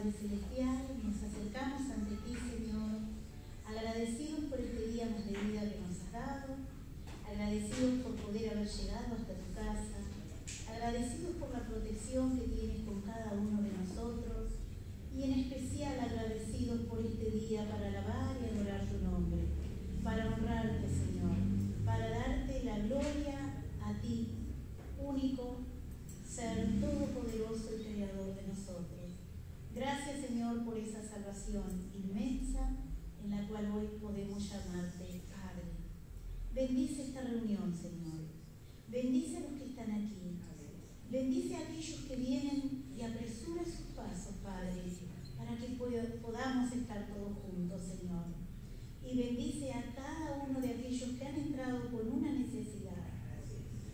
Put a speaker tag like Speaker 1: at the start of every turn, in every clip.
Speaker 1: Padre Celestial, nos acercamos ante ti, Señor, agradecidos por este día más de vida que nos has dado, agradecidos por poder haber llegado hasta tu casa, agradecidos por la protección que tienes con cada uno de nosotros y en especial agradecidos por este día para alabar y adorar tu nombre, para honrarte, Señor, para darte la gloria a ti, único ser todopoderoso y creador de nosotros. Gracias, Señor, por esa salvación inmensa en la cual hoy podemos llamarte Padre. Bendice esta reunión, Señor. Bendice a los que están aquí. Bendice a aquellos que vienen y apresura sus pasos, Padre, para que podamos estar todos juntos, Señor. Y bendice a cada uno de aquellos que han entrado con una necesidad.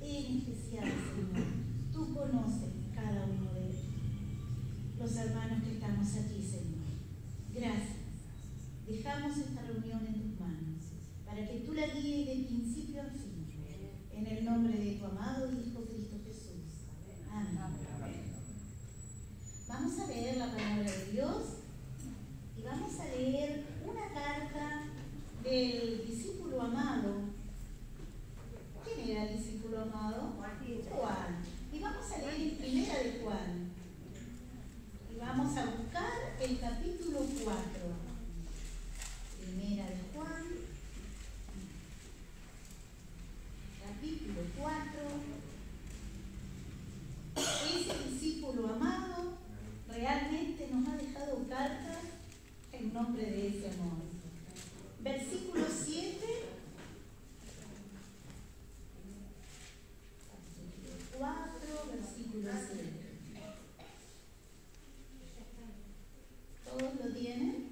Speaker 1: En especial, Señor, tú conoces cada uno de los hermanos que estamos aquí, Señor. Gracias. Dejamos esta reunión en tus manos, para que tú la guíes de principio a fin. En el nombre de tu amado Hijo Cristo Jesús. Amén. Vamos a leer la palabra de Dios y vamos a leer una carta del discípulo amado. ¿Quién era el discípulo amado? Juan. Y vamos a leer en Primera de Juan. Y vamos a buscar el capítulo 4. Primera de Juan, capítulo 4. Ese discípulo amado realmente nos ha dejado cartas en nombre de ese amor. Versículo 7. Capítulo 4, versículo 7. ¿Todos lo tienen?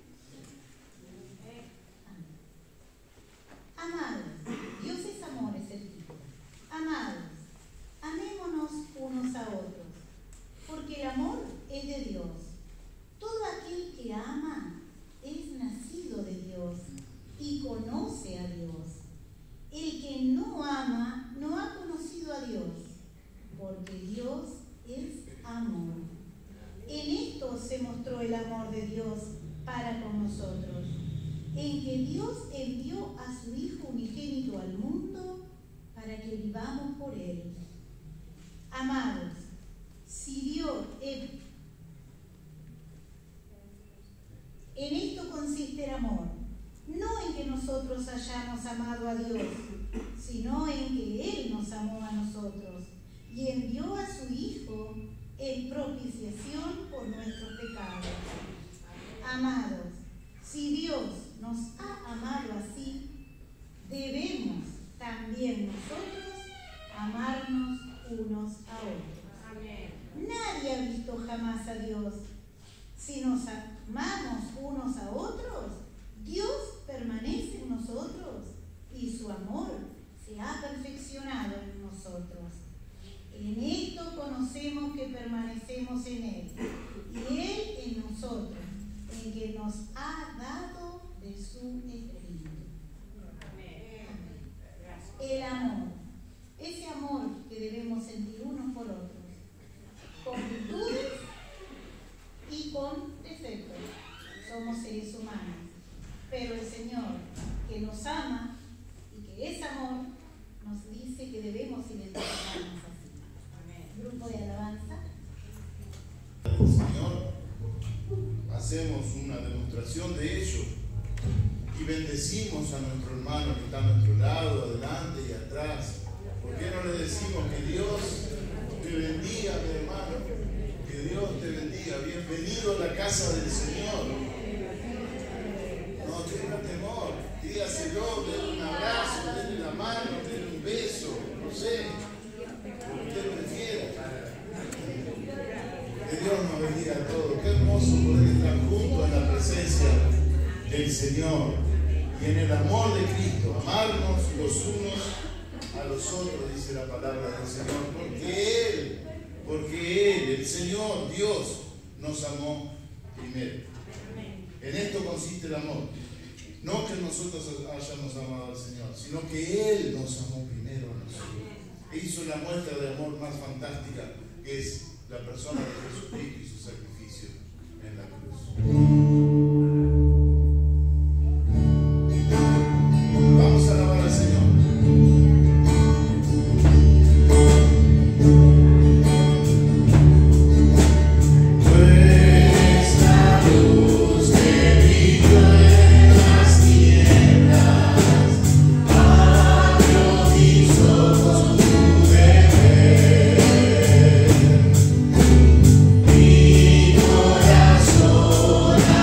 Speaker 1: Amados, Dios es amor, es el título. Amados, amémonos unos a otros, porque el amor es de Dios. Todo aquel que ama es nacido de Dios y conoce a Dios. El que no ama no ha conocido a Dios, porque Dios es amor. En esto se mostró el amor de Dios para con nosotros, en que Dios envió a su Hijo unigénito al mundo para que vivamos por Él. Amados, si Dios en esto consiste el amor, no en que nosotros hayamos amado a Dios, sino en que Él nos amó a nosotros y envió a su Hijo en propiciación por nuestros pecados. Amados, si Dios nos ha amado así, debemos también nosotros amarnos unos a otros. Amén. Nadie ha visto jamás a Dios. Si nos amamos unos a otros, Dios permanece en nosotros y su amor se ha perfeccionado en nosotros. En esto conocemos que permanecemos en Él y Él en nosotros, en que nos ha dado de su Espíritu. Amén. El amor, ese amor que debemos sentir unos por otros, con virtudes y con defectos. Somos seres humanos, pero el Señor, que nos ama y que es amor, nos dice que debemos identificarnos así. Amén. Grupo de alabanza.
Speaker 2: Señor, hacemos una demostración de ello y bendecimos a nuestro hermano que está a nuestro lado, adelante y atrás. ¿Por qué no le decimos que Dios te bendiga, mi hermano? Que Dios te bendiga. Bienvenido a la casa del Señor. No tenga temor, dígaselo, denle un abrazo, denle la mano, denle un beso, no sé, lo que usted prefiera. Que Dios nos bendiga a todos. Qué hermoso poder estar juntos en la presencia del Señor y en el amor de Cristo, amarnos los unos a los otros, dice la palabra del Señor, porque Él, el Señor, Dios, nos amó primero. En esto consiste el amor. No que nosotros hayamos amado al Señor, sino que Él nos amó primero a nosotros. E hizo la muestra de amor más fantástica, que es la persona de Jesucristo y su sacrificio. en la cruz. Vamos a alabar al Señor.
Speaker 3: Corazón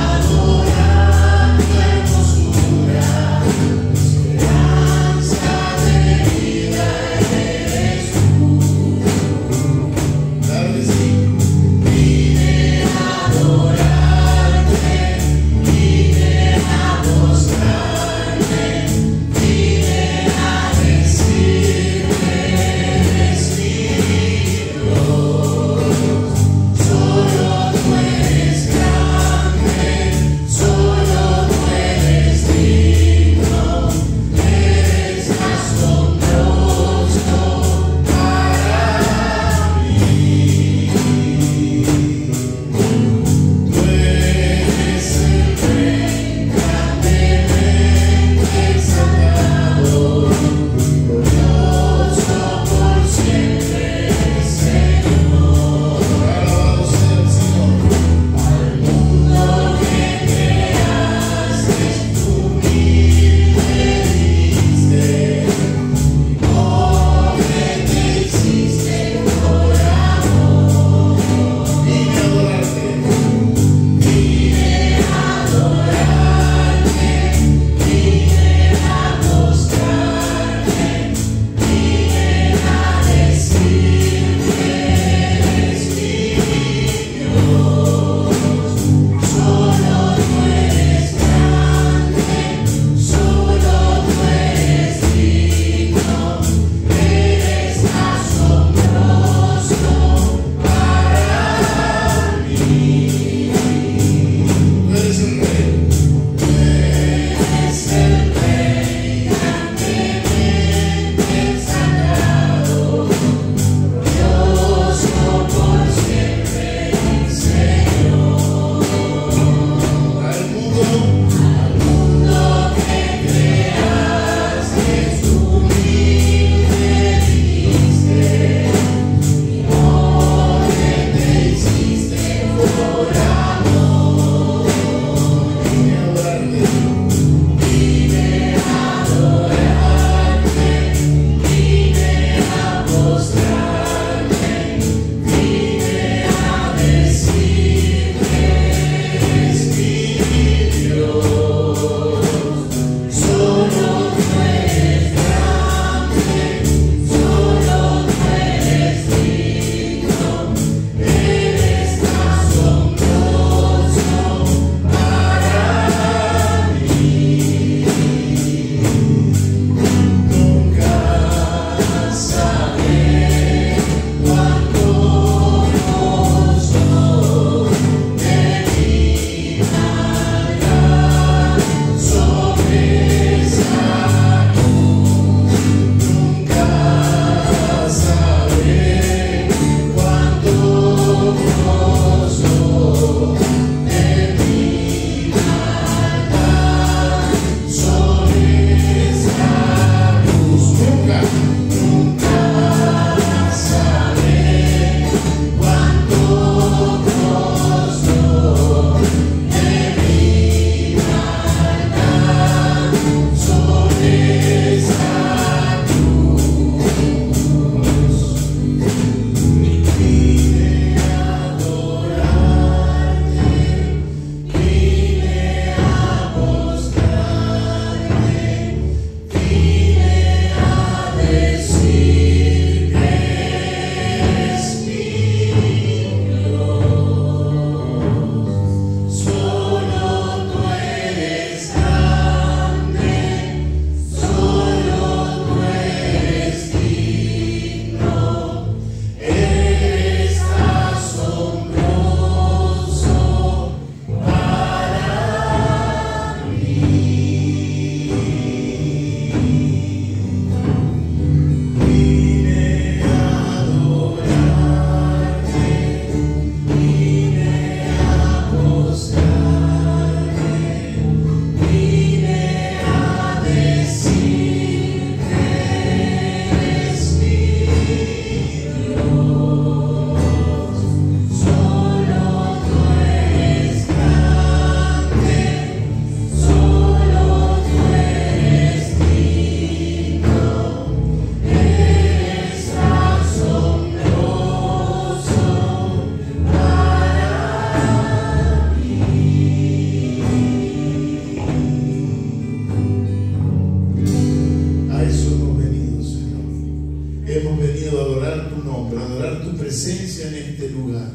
Speaker 2: hemos venido a adorar tu nombre, a adorar tu presencia en este lugar,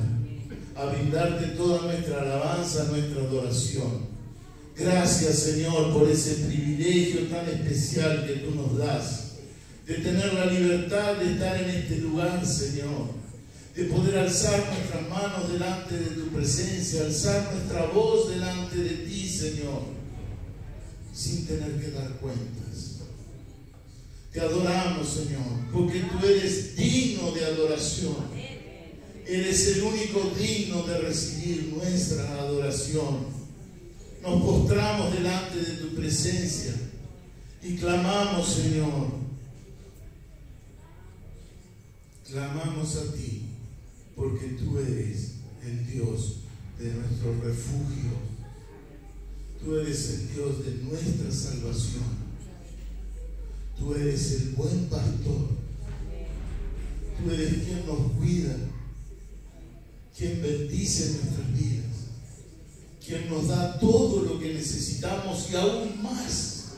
Speaker 2: a brindarte toda nuestra alabanza, nuestra adoración. Gracias, Señor, por ese privilegio tan especial que tú nos das, de tener la libertad de estar en este lugar, Señor, de poder alzar nuestras manos delante de tu presencia, alzar nuestra voz delante de ti, Señor, sin tener que dar cuentas. Te adoramos, Señor, porque tú eres digno de adoración. Eres el único digno de recibir nuestra adoración. Nos postramos delante de tu presencia y clamamos, Señor, clamamos a ti, porque tú eres el Dios de nuestro refugio. Tú eres el Dios de nuestra salvación. Tú eres el buen pastor. Tú eres quien nos cuida, quien bendice nuestras vidas, quien nos da todo lo que necesitamos y aún más.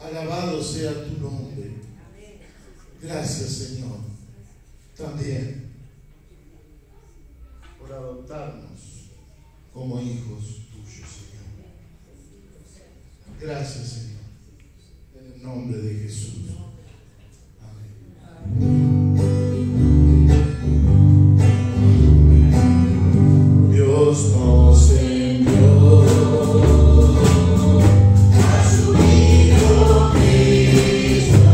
Speaker 2: Alabado sea tu nombre. Gracias, Señor, también por adoptarnos como hijos tuyos, Señor. Gracias, Señor, en el nombre de Jesús. Amén. Dios nos envió a su Hijo Cristo,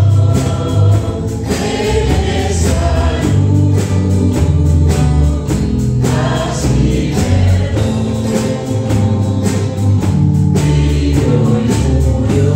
Speaker 2: Él es salud, así vivió y murió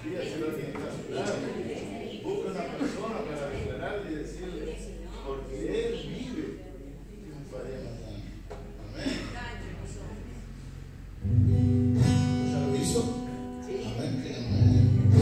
Speaker 2: Dígaselo a alguien que está a su lado. Busca una persona para declararle y decirle, porque Él vive, triunfaré mañana. Amén. ¿Ya lo hizo? Amén. Amén.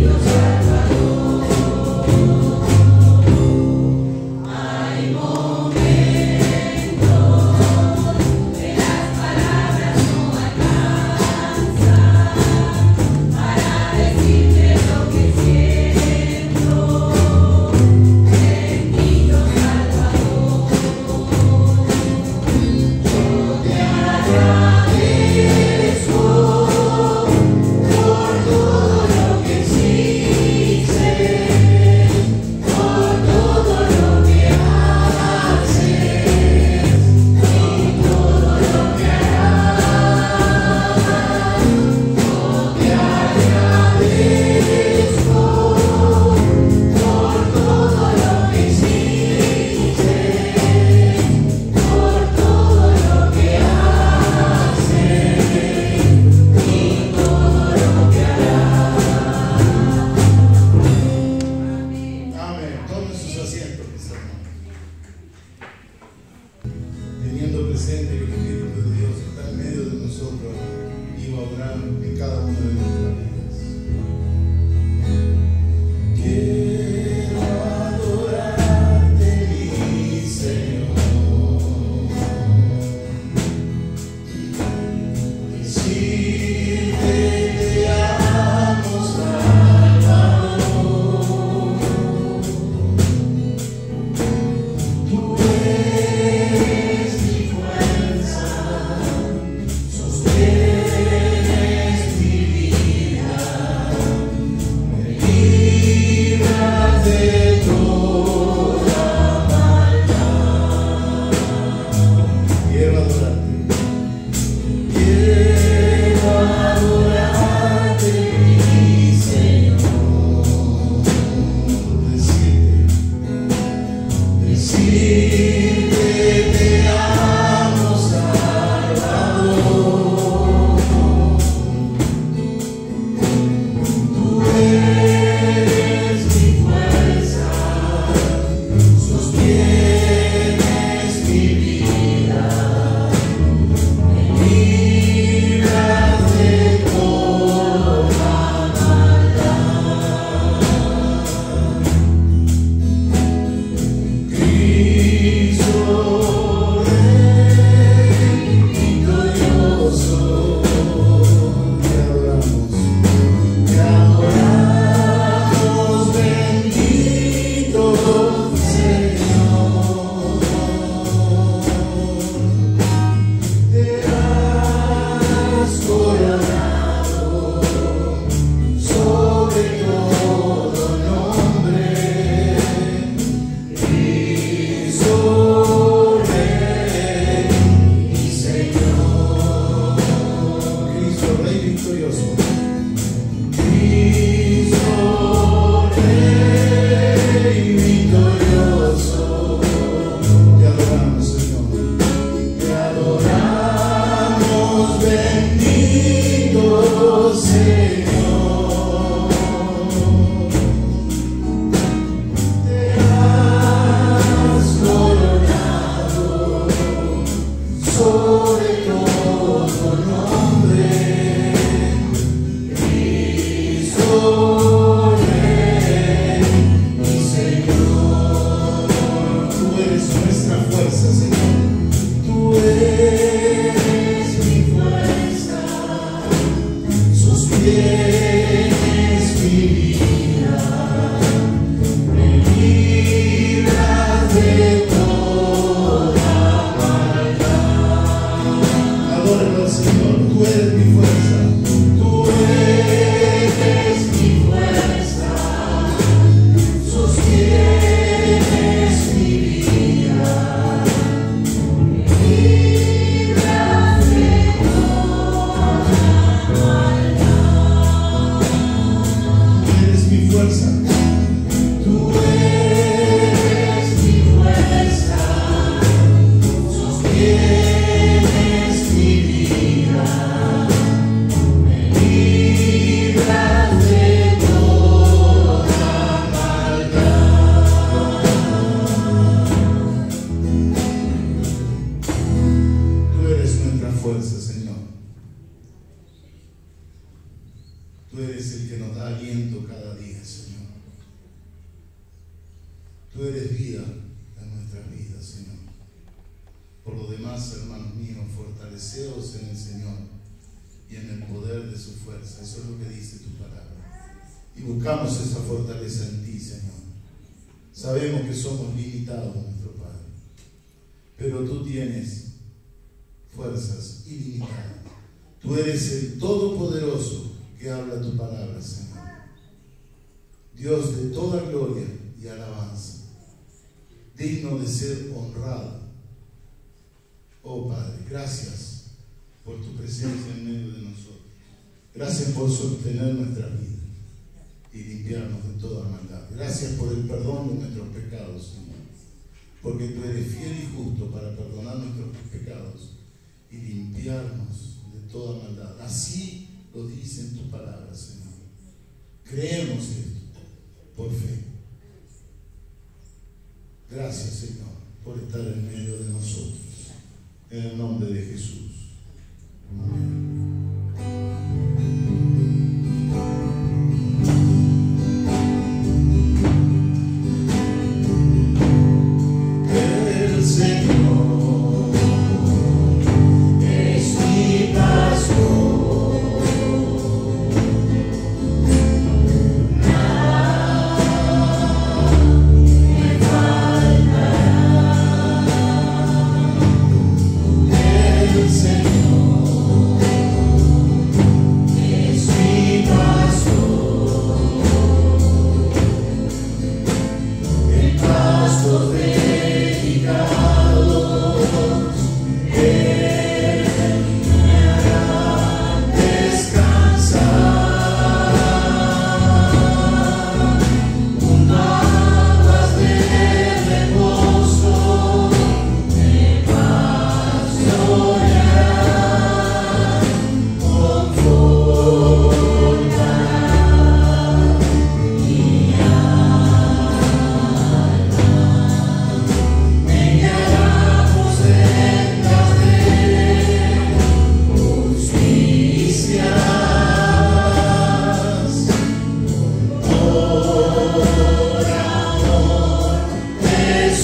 Speaker 3: Dios
Speaker 2: Buscamos esa fortaleza en ti, Señor. Sabemos que somos limitados, nuestro Padre, pero tú tienes fuerzas ilimitadas. Tú eres el Todopoderoso que habla tu palabra, Señor. Dios de toda gloria y alabanza, digno de ser honrado. Oh Padre, gracias por tu presencia en medio de nosotros. Gracias por sostener nuestra vida y limpiarnos de toda maldad. Gracias por el perdón de nuestros pecados, Señor, porque tú eres fiel y justo para perdonar nuestros pecados y limpiarnos de toda maldad. Así lo dice en tu palabra, Señor. Creemos esto por fe. Gracias, Señor, por estar en medio de nosotros. En el nombre de Jesús. Amén.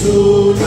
Speaker 2: So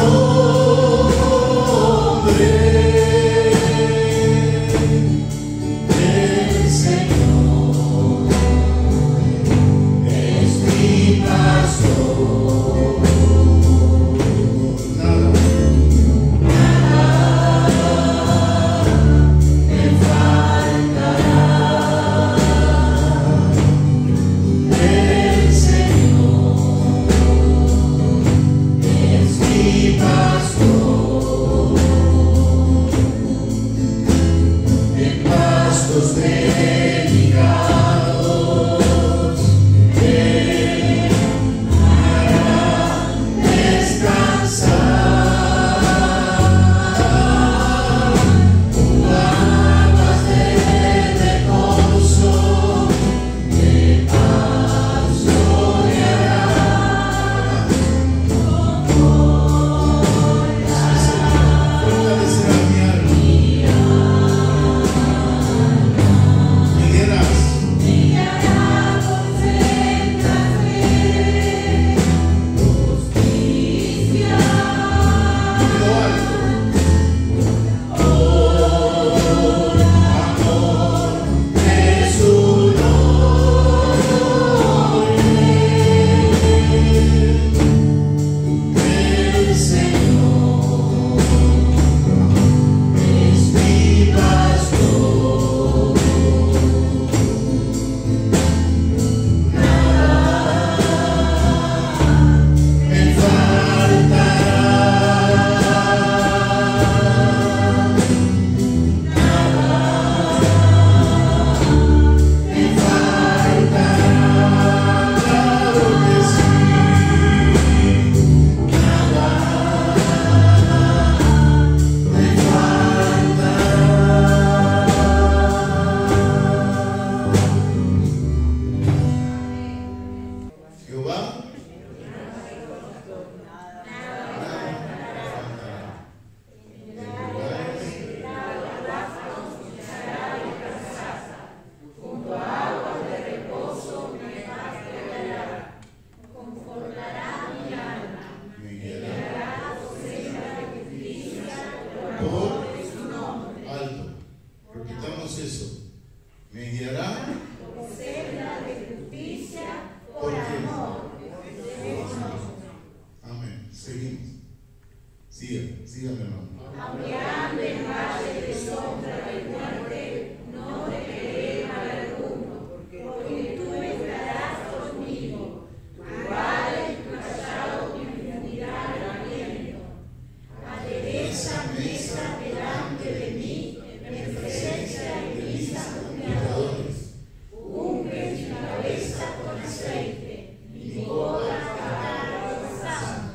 Speaker 2: eso. Me guiará
Speaker 3: por senda de justicia, por
Speaker 2: ¿Por qué?
Speaker 3: amor.
Speaker 2: Amén. Seguimos. Siga, mi hermano.
Speaker 3: Aunque ande en valle de sombra de muerte, no temeré mal alguno, porque tú estarás conmigo. Tu vara y tu callado me infundirán aliento. Adereza mesa delante de mí, en presencia de mis saludadores. Unge mi cabeza con aceite, mi boca estará gozando.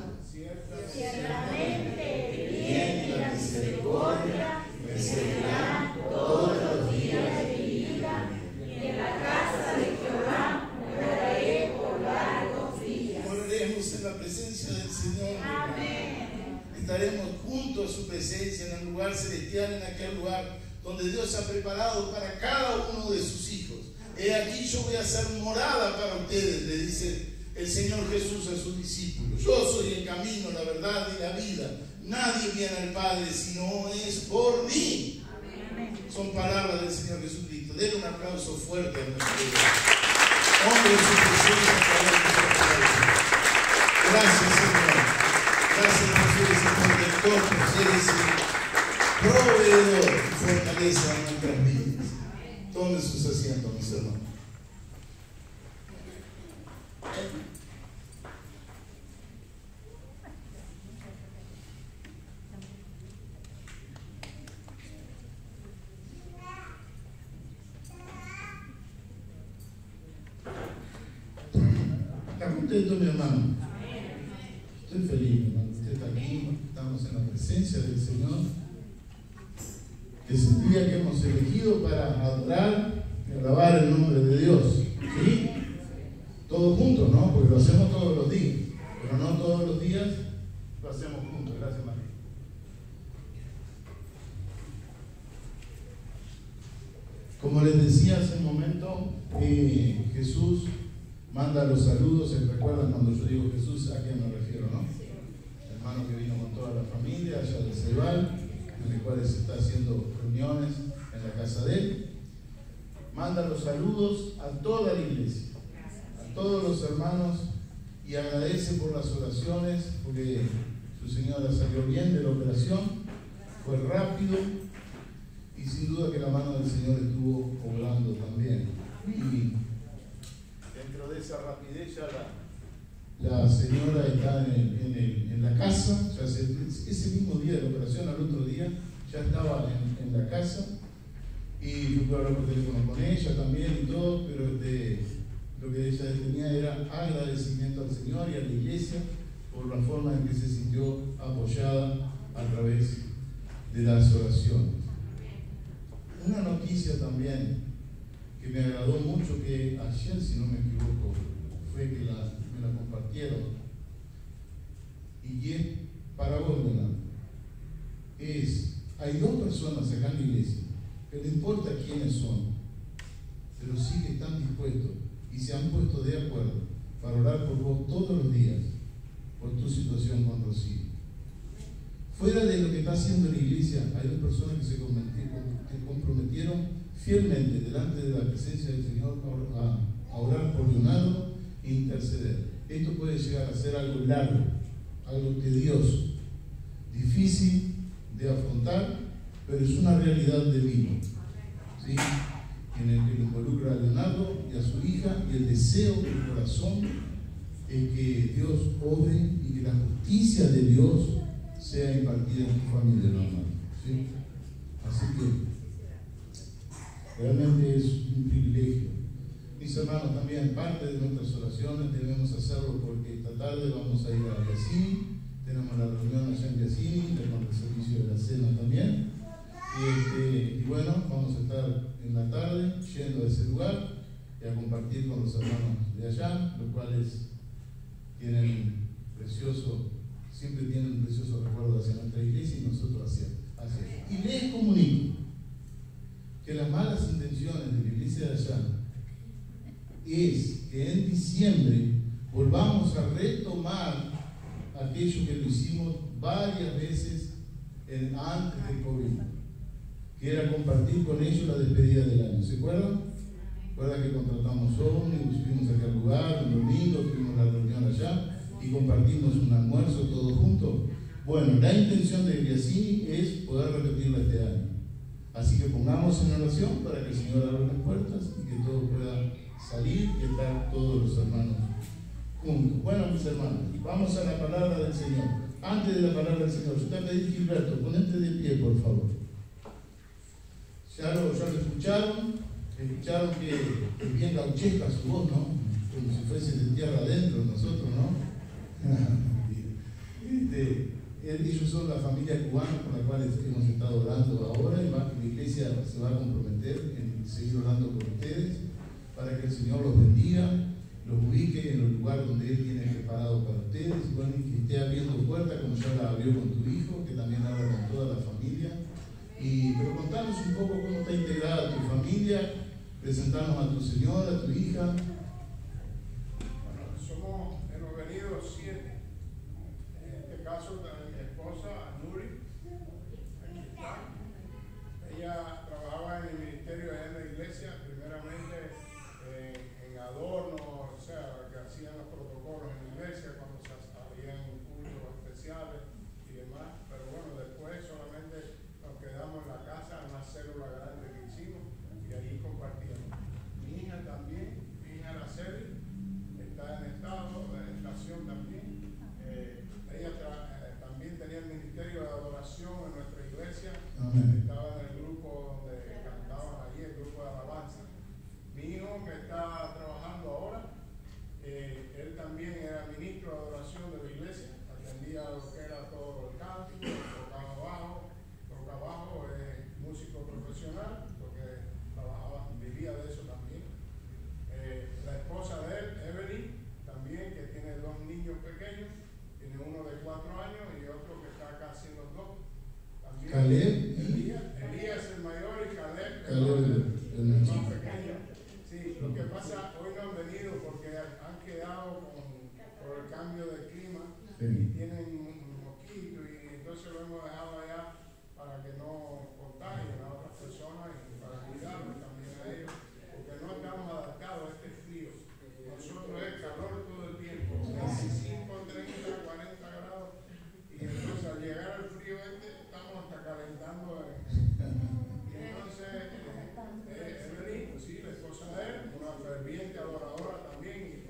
Speaker 3: Ciertamente el bien y la misericordia me seguirán todos los días de mi vida, y en la casa de Jehová moraré por largos días.
Speaker 2: Moraremos en la presencia del Señor.
Speaker 3: Amén.
Speaker 2: Estaremos juntos a su presencia en el lugar celestial, en aquel lugar donde Dios ha preparado para cada uno de sus hijos. He aquí yo voy a hacer morada para ustedes, le dice el Señor Jesús a sus discípulos. Yo soy el camino, la verdad y la vida. Nadie viene al Padre si no es por mí.
Speaker 3: Amén.
Speaker 2: Son palabras del Señor Jesucristo. Denle un aplauso fuerte a nuestro Dios. Hombre de su presencia, gracias, Señor. Gracias por ser ese protector, por ser ese proveedor y fortaleza en nuestras vidas. Tomen sus asientos, mis hermanos. ¿Está contento, mi hermano? Estoy feliz, mi hermano. Usted está aquí, estamos en la presencia del Señor. Es el día que hemos elegido para adorar y alabar el nombre de Dios. ¿Sí? Todos juntos, ¿no? Porque lo hacemos todos los días. Pero no todos los días lo hacemos juntos. Gracias, María. Como les decía hace un momento, Jesús manda los saludos. ¿Se recuerdan cuando yo digo Jesús? ¿A quién me refiero, no? El hermano que vino con toda la familia allá de Ceibal, en el cual se está haciendo reuniones en la casa de él. Manda los saludos a toda la iglesia, a todos los hermanos, y agradece por las oraciones, porque su señora salió bien de la operación, fue rápido, y sin duda que la mano del Señor estuvo obrando también. Y dentro de esa rapidez ya la señora está en la casa, ya ese mismo día de la operación, al otro día, ya estaba en la casa, y yo pude hablar por teléfono con ella también y todo, pero lo que ella tenía era agradecimiento al Señor y a la iglesia por la forma en que se sintió apoyada a través de las oraciones. Una noticia también que me agradó mucho, que ayer, si no me equivoco, fue que me la compartieron, y es para vos, Leonardo. Hay dos personas acá en la iglesia que no importa quiénes son, pero sí que están dispuestos y se han puesto de acuerdo para orar por vos todos los días, por tu situación con Rocío. Fuera de lo que está haciendo la iglesia, hay dos personas que se comprometieron fielmente delante de la presencia del Señor a orar por Leonardo e interceder. Esto puede llegar a ser algo largo, algo tedioso, difícil de afrontar, pero es una realidad de vida, ¿sí? En el que involucra a Leonardo y a su hija, y el deseo del corazón es que Dios obre y que la justicia de Dios sea impartida en tu familia, hermano, ¿sí? Así que realmente es un privilegio. Mis hermanos, también parte de nuestras oraciones debemos hacerlo, porque esta tarde vamos a ir a Yacini, tenemos la reunión allá en Yacini, tenemos el servicio de la cena también, y bueno, vamos a estar en la tarde yendo a ese lugar y a compartir con los hermanos de allá, los cuales siempre tienen un precioso recuerdo hacia nuestra iglesia y nosotros hacia ellos. Y les comunico que las malas intenciones de la iglesia de allá es que en diciembre volvamos a retomar aquello que lo hicimos varias veces antes del COVID, que era compartir con ellos la despedida del año. ¿Se acuerdan? ¿Recuerdan que contratamos ómnibus, fuimos a aquel lugar, un domingo, tuvimos la reunión allá y compartimos un almuerzo todos juntos? Bueno, la intención de Griasini es poder repetirla este año. Así que pongamos en oración para que el Señor abra las puertas y que todo pueda salir y estar todos los hermanos juntos. Bueno, mis hermanos, vamos a la palabra del Señor. Antes de la palabra del Señor, yo te pedí, Gilberto, ponete de pie, por favor. Ya lo escucharon que es bien gauchesca su voz, ¿no? Como si fuese de tierra adentro nosotros, ¿no? Ellos son la familia cubana con la cual hemos estado orando ahora y la iglesia se va a comprometer en seguir orando por ustedes para que el Señor los bendiga, los ubique en los lugares donde Él tiene preparado para ustedes, y bueno, que esté abriendo puertas como ya la abrió con tu hijo, que también habla con toda la familia. Pero contanos un poco cómo está integrada tu familia, presentarnos a tu señora, a tu hija.
Speaker 4: Bueno, hemos venido 7. En este caso, mi esposa, Nuri, aquí está. Ella trabajaba en el ministerio en la iglesia, primeramente en adorno, o sea, que hacían los protocolos en la iglesia cuando se habían cultos especiales y demás. Pero bueno, después solamente nos quedamos en la casa, en una célula grande que hicimos y ahí compartíamos. Mi hija también, mi hija Araceli, está en estado de estación también. Ella también tenía el ministerio de adoración en nuestra iglesia.
Speaker 2: Amén.
Speaker 4: Estaba en el grupo donde cantaban allí, el grupo de alabanza. Mi hijo que está trabajando ahora, él también era ministro de adoración de la iglesia, atendía lo que era todo el cántico, tocaba bajo, músico profesional, porque vivía de eso también. La esposa de él, Evelyn, también, que tiene 2 niños pequeños, tiene uno de 4 años y otro que está acá haciendo 2. También Elías el mayor y Caleb el más pequeño. Sí, lo que pasa, hoy no han venido porque han quedado por el cambio de clima y tienen un mosquito y entonces lo hemos dejado allá para que no contagien a otras personas y para cuidarlos también a ellos, porque no estamos adaptados a este frío. Nosotros es calor todo el tiempo, 25, 30, 40 grados, y entonces al llegar al frío estamos hasta calentando. Y entonces, Evelyn, sí, la esposa de él, una ferviente adoradora también, y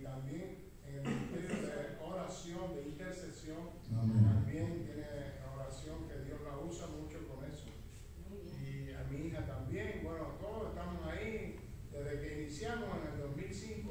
Speaker 4: también en el ministerio de oración, de intercesión.
Speaker 2: Amén.
Speaker 4: También tiene oración que Dios la usa mucho con eso. Y a mi hija también, bueno, todos estamos ahí. Desde que iniciamos en el 2005,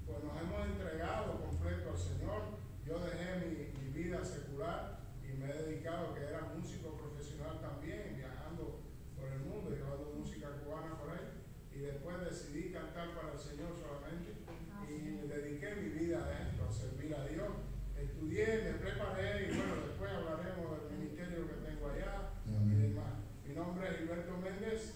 Speaker 4: pues nos hemos entregado completo al Señor. Yo dejé mi vida secular y me he dedicado, que era músico profesional también, viajando por el mundo, llevando música cubana por ahí. Y después decidí cantar para el Señor solamente y dediqué mi vida a esto, a servir a Dios. Estudié, me preparé y bueno, después hablaremos del ministerio que tengo allá y demás. Mi nombre es Gilberto Méndez,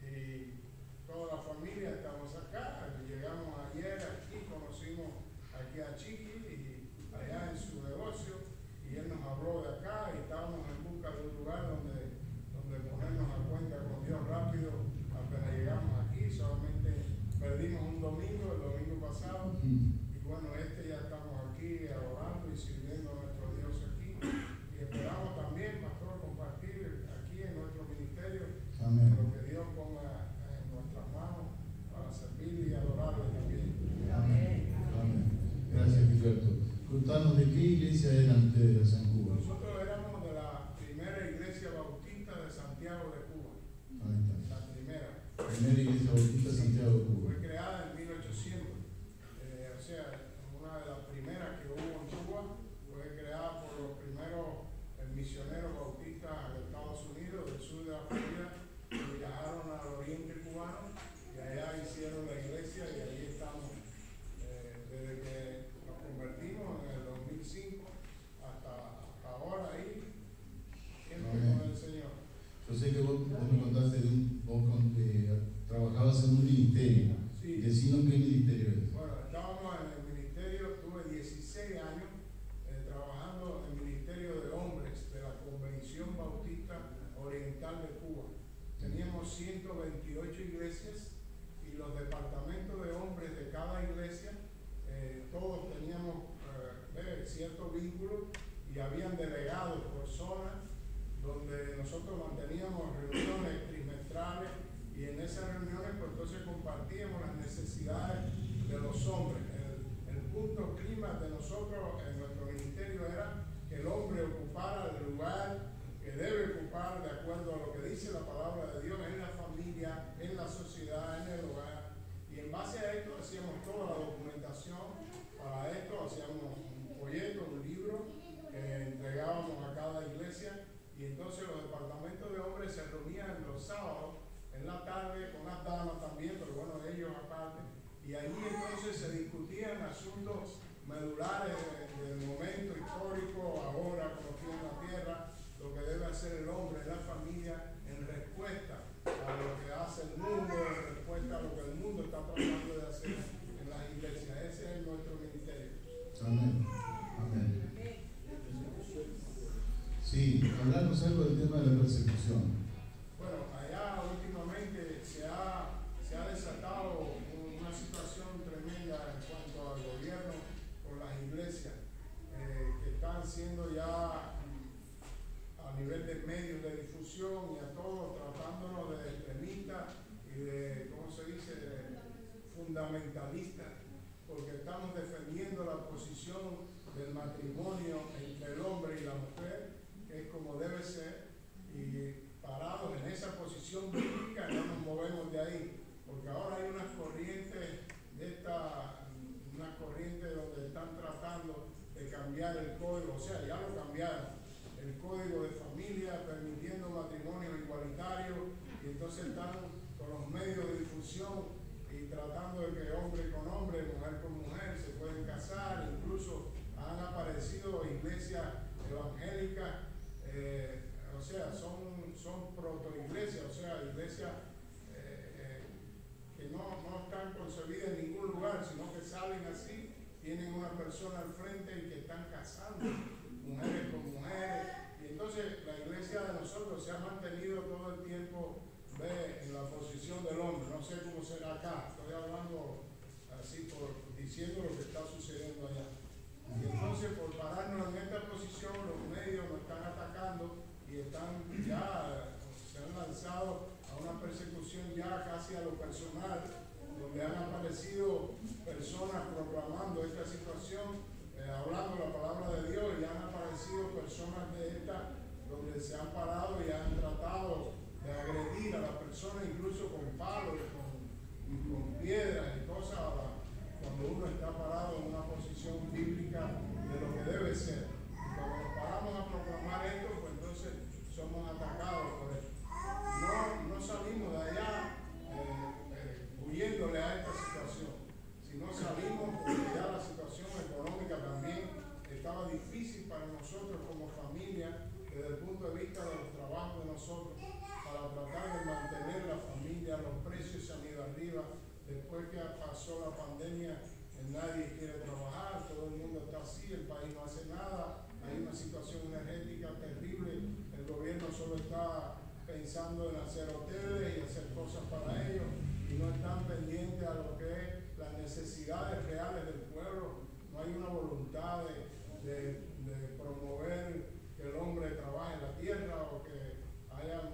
Speaker 4: y toda la familia estamos acá. Llegamos ayer aquí, conocimos aquí a Chiqui y allá en su negocio y él nos habló de acá y estábamos en busca de un lugar donde ponernos a cuenta con Dios rápido. Apenas llegamos aquí, solamente perdimos un domingo, el domingo pasado, y bueno, ya estamos aquí adorando y sirviendo a nuestro Dios aquí, y esperamos también, pastor, compartir aquí en nuestro ministerio.
Speaker 2: Amén.
Speaker 4: Lo que Dios ponga en nuestras manos para servir y adorarle también.
Speaker 2: Amén. Amén. Gracias, Gilberto. Contanos de qué iglesia eran ustedes en Cuba.
Speaker 4: Nosotros éramos de la primera iglesia bautista de Santiago de Cuba.
Speaker 2: Ahí está.
Speaker 4: La primera.
Speaker 2: Primera iglesia bautista de Santiago de Cuba.
Speaker 4: Fue creada en 1800. O sea, una de las primeras que hubo en Cuba. Fue creada por los primeros misioneros bautistas de Estados Unidos, del sur de la Florida, que viajaron al oriente cubano y allá hicieron la iglesia y ahí estamos desde que nos convertimos en el 2005 hasta ahora ahí, siempre con el Señor.
Speaker 2: Yo sé que vos me contaste vos trabajabas en un ministerio.
Speaker 4: capital de Cuba. Teníamos 128 iglesias y los departamentos de hombres de cada iglesia, todos teníamos ciertos vínculos y habían delegados por zona donde nosotros manteníamos reuniones trimestrales y en esas reuniones pues entonces compartíamos las necesidades de los hombres. El punto clima de nosotros en nuestro ministerio era que el hombre ocupara el lugar que debe ocupar de acuerdo a lo que dice la palabra de Dios en la familia, en la sociedad, en el hogar. Y en base a esto hacíamos toda la documentación para esto, hacíamos un folleto, un libro que entregábamos a cada iglesia y entonces los departamentos de hombres se reunían los sábados en la tarde con las damas también, pero bueno, ellos aparte, y allí entonces se discutían asuntos medulares del momento histórico, ahora como aquí en la tierra, lo que debe hacer el hombre en la familia en respuesta a lo que hace el mundo, en respuesta a lo que el mundo está tratando de hacer en las iglesias. Ese es nuestro ministerio.
Speaker 2: Amén. Amén. Sí, hablarnos algo del tema de la persecución.
Speaker 4: Bueno, allá últimamente se ha desatado una situación tremenda en cuanto al gobierno por las iglesias que están siendo ya a nivel de medios de difusión y a todos tratándonos de extremistas y de, ¿cómo se dice?, fundamentalistas, porque estamos defendiendo la posición del matrimonio entre el hombre y la mujer, que es como debe ser, y parados en esa posición bíblica no nos movemos de ahí, porque ahora hay unas corrientes unas corrientes donde están tratando de cambiar el código, o sea, ya lo cambiaron, el código de familia, permitiendo matrimonios igualitarios, y entonces están con los medios de difusión y tratando de que hombre con hombre, mujer con mujer se pueden casar, incluso han aparecido iglesias evangélicas, o sea, son protoiglesias, o sea, iglesias que no están concebidas en ningún lugar, sino que salen así, tienen una persona al frente y que están casando mujeres con mujeres, y entonces la iglesia de nosotros se ha mantenido todo el tiempo en la posición del hombre. No sé cómo será acá, estoy hablando así diciendo lo que está sucediendo allá. Y entonces por pararnos en esta posición los medios nos están atacando y se han lanzado a una persecución ya casi a lo personal, donde han aparecido personas proclamando esta situación, hablando la palabra de Dios, y han aparecido personas de esta donde se han parado y han tratado de agredir a la persona incluso con palos y con piedras y cosas, cuando uno está parado en una posición bíblica de lo que debe ser. Y cuando nos paramos a proclamar esto, pues entonces somos atacados por esto. No salimos de allá huyéndole a esta situación, sino salimos porque ya la situación económica también estaba difícil para nosotros como familia, desde el punto de vista de los trabajos de nosotros, para tratar de mantener la familia. Los precios se han ido arriba. Después que pasó la pandemia, nadie quiere trabajar, todo el mundo está así, el país no hace nada, hay una situación energética terrible, el gobierno solo está pensando en hacer hoteles y hacer cosas para ellos, y no están pendientes a lo que es las necesidades reales del pueblo. No hay una voluntad de promover que el hombre trabaje en la tierra o que haya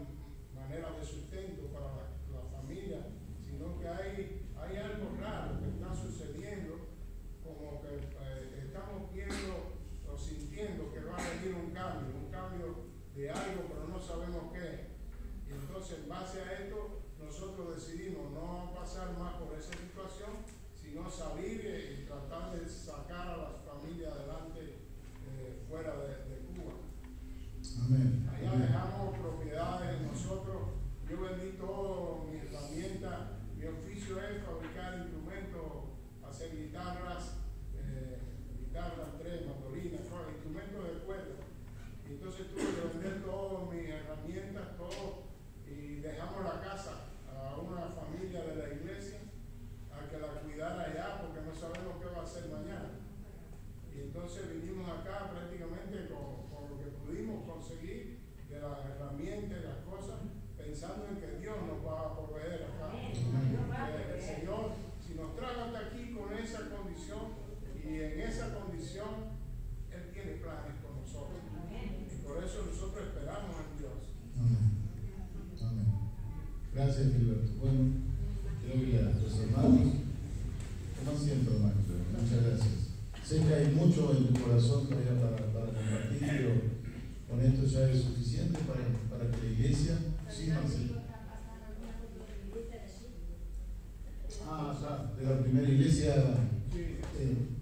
Speaker 4: maneras de sustento para la familia, sino que hay algo raro que está sucediendo, como que estamos viendo o sintiendo que va a venir un cambio de algo, pero no sabemos qué. Y entonces, en base a esto, nosotros decidimos no pasar más por esa situación, sino salir y tratar de sacar a las familias adelante fuera de Cuba.
Speaker 2: Amén.
Speaker 4: Allá dejamos propiedades nosotros. Yo vendí todo mi herramienta. Mi oficio es fabricar instrumentos, hacer guitarras, tres, mandolinas, instrumentos de cuerda. Y entonces tuve que vender todas mis herramientas, todo, y dejamos la casa a una familia de la iglesia a que la cuidara allá, porque no sabemos qué va a hacer mañana. Y entonces vinimos acá prácticamente con lo que pudimos conseguir de las herramientas y las cosas, pensando en que Dios nos va a proveer acá. El Señor, si nos trae hasta aquí con esa condición, y en esa condición Él tiene planes con nosotros. Y por eso nosotros esperamos en Dios.
Speaker 2: Amén. Amén. Gracias, Gilberto. Bueno, creo que a los hermanos, como siempre, hermano, muchas gracias. Sé que hay mucho en tu corazón todavía para compartir, pero con esto ya es suficiente para que la iglesia, sí, Marcelo. Ya, de la primera iglesia,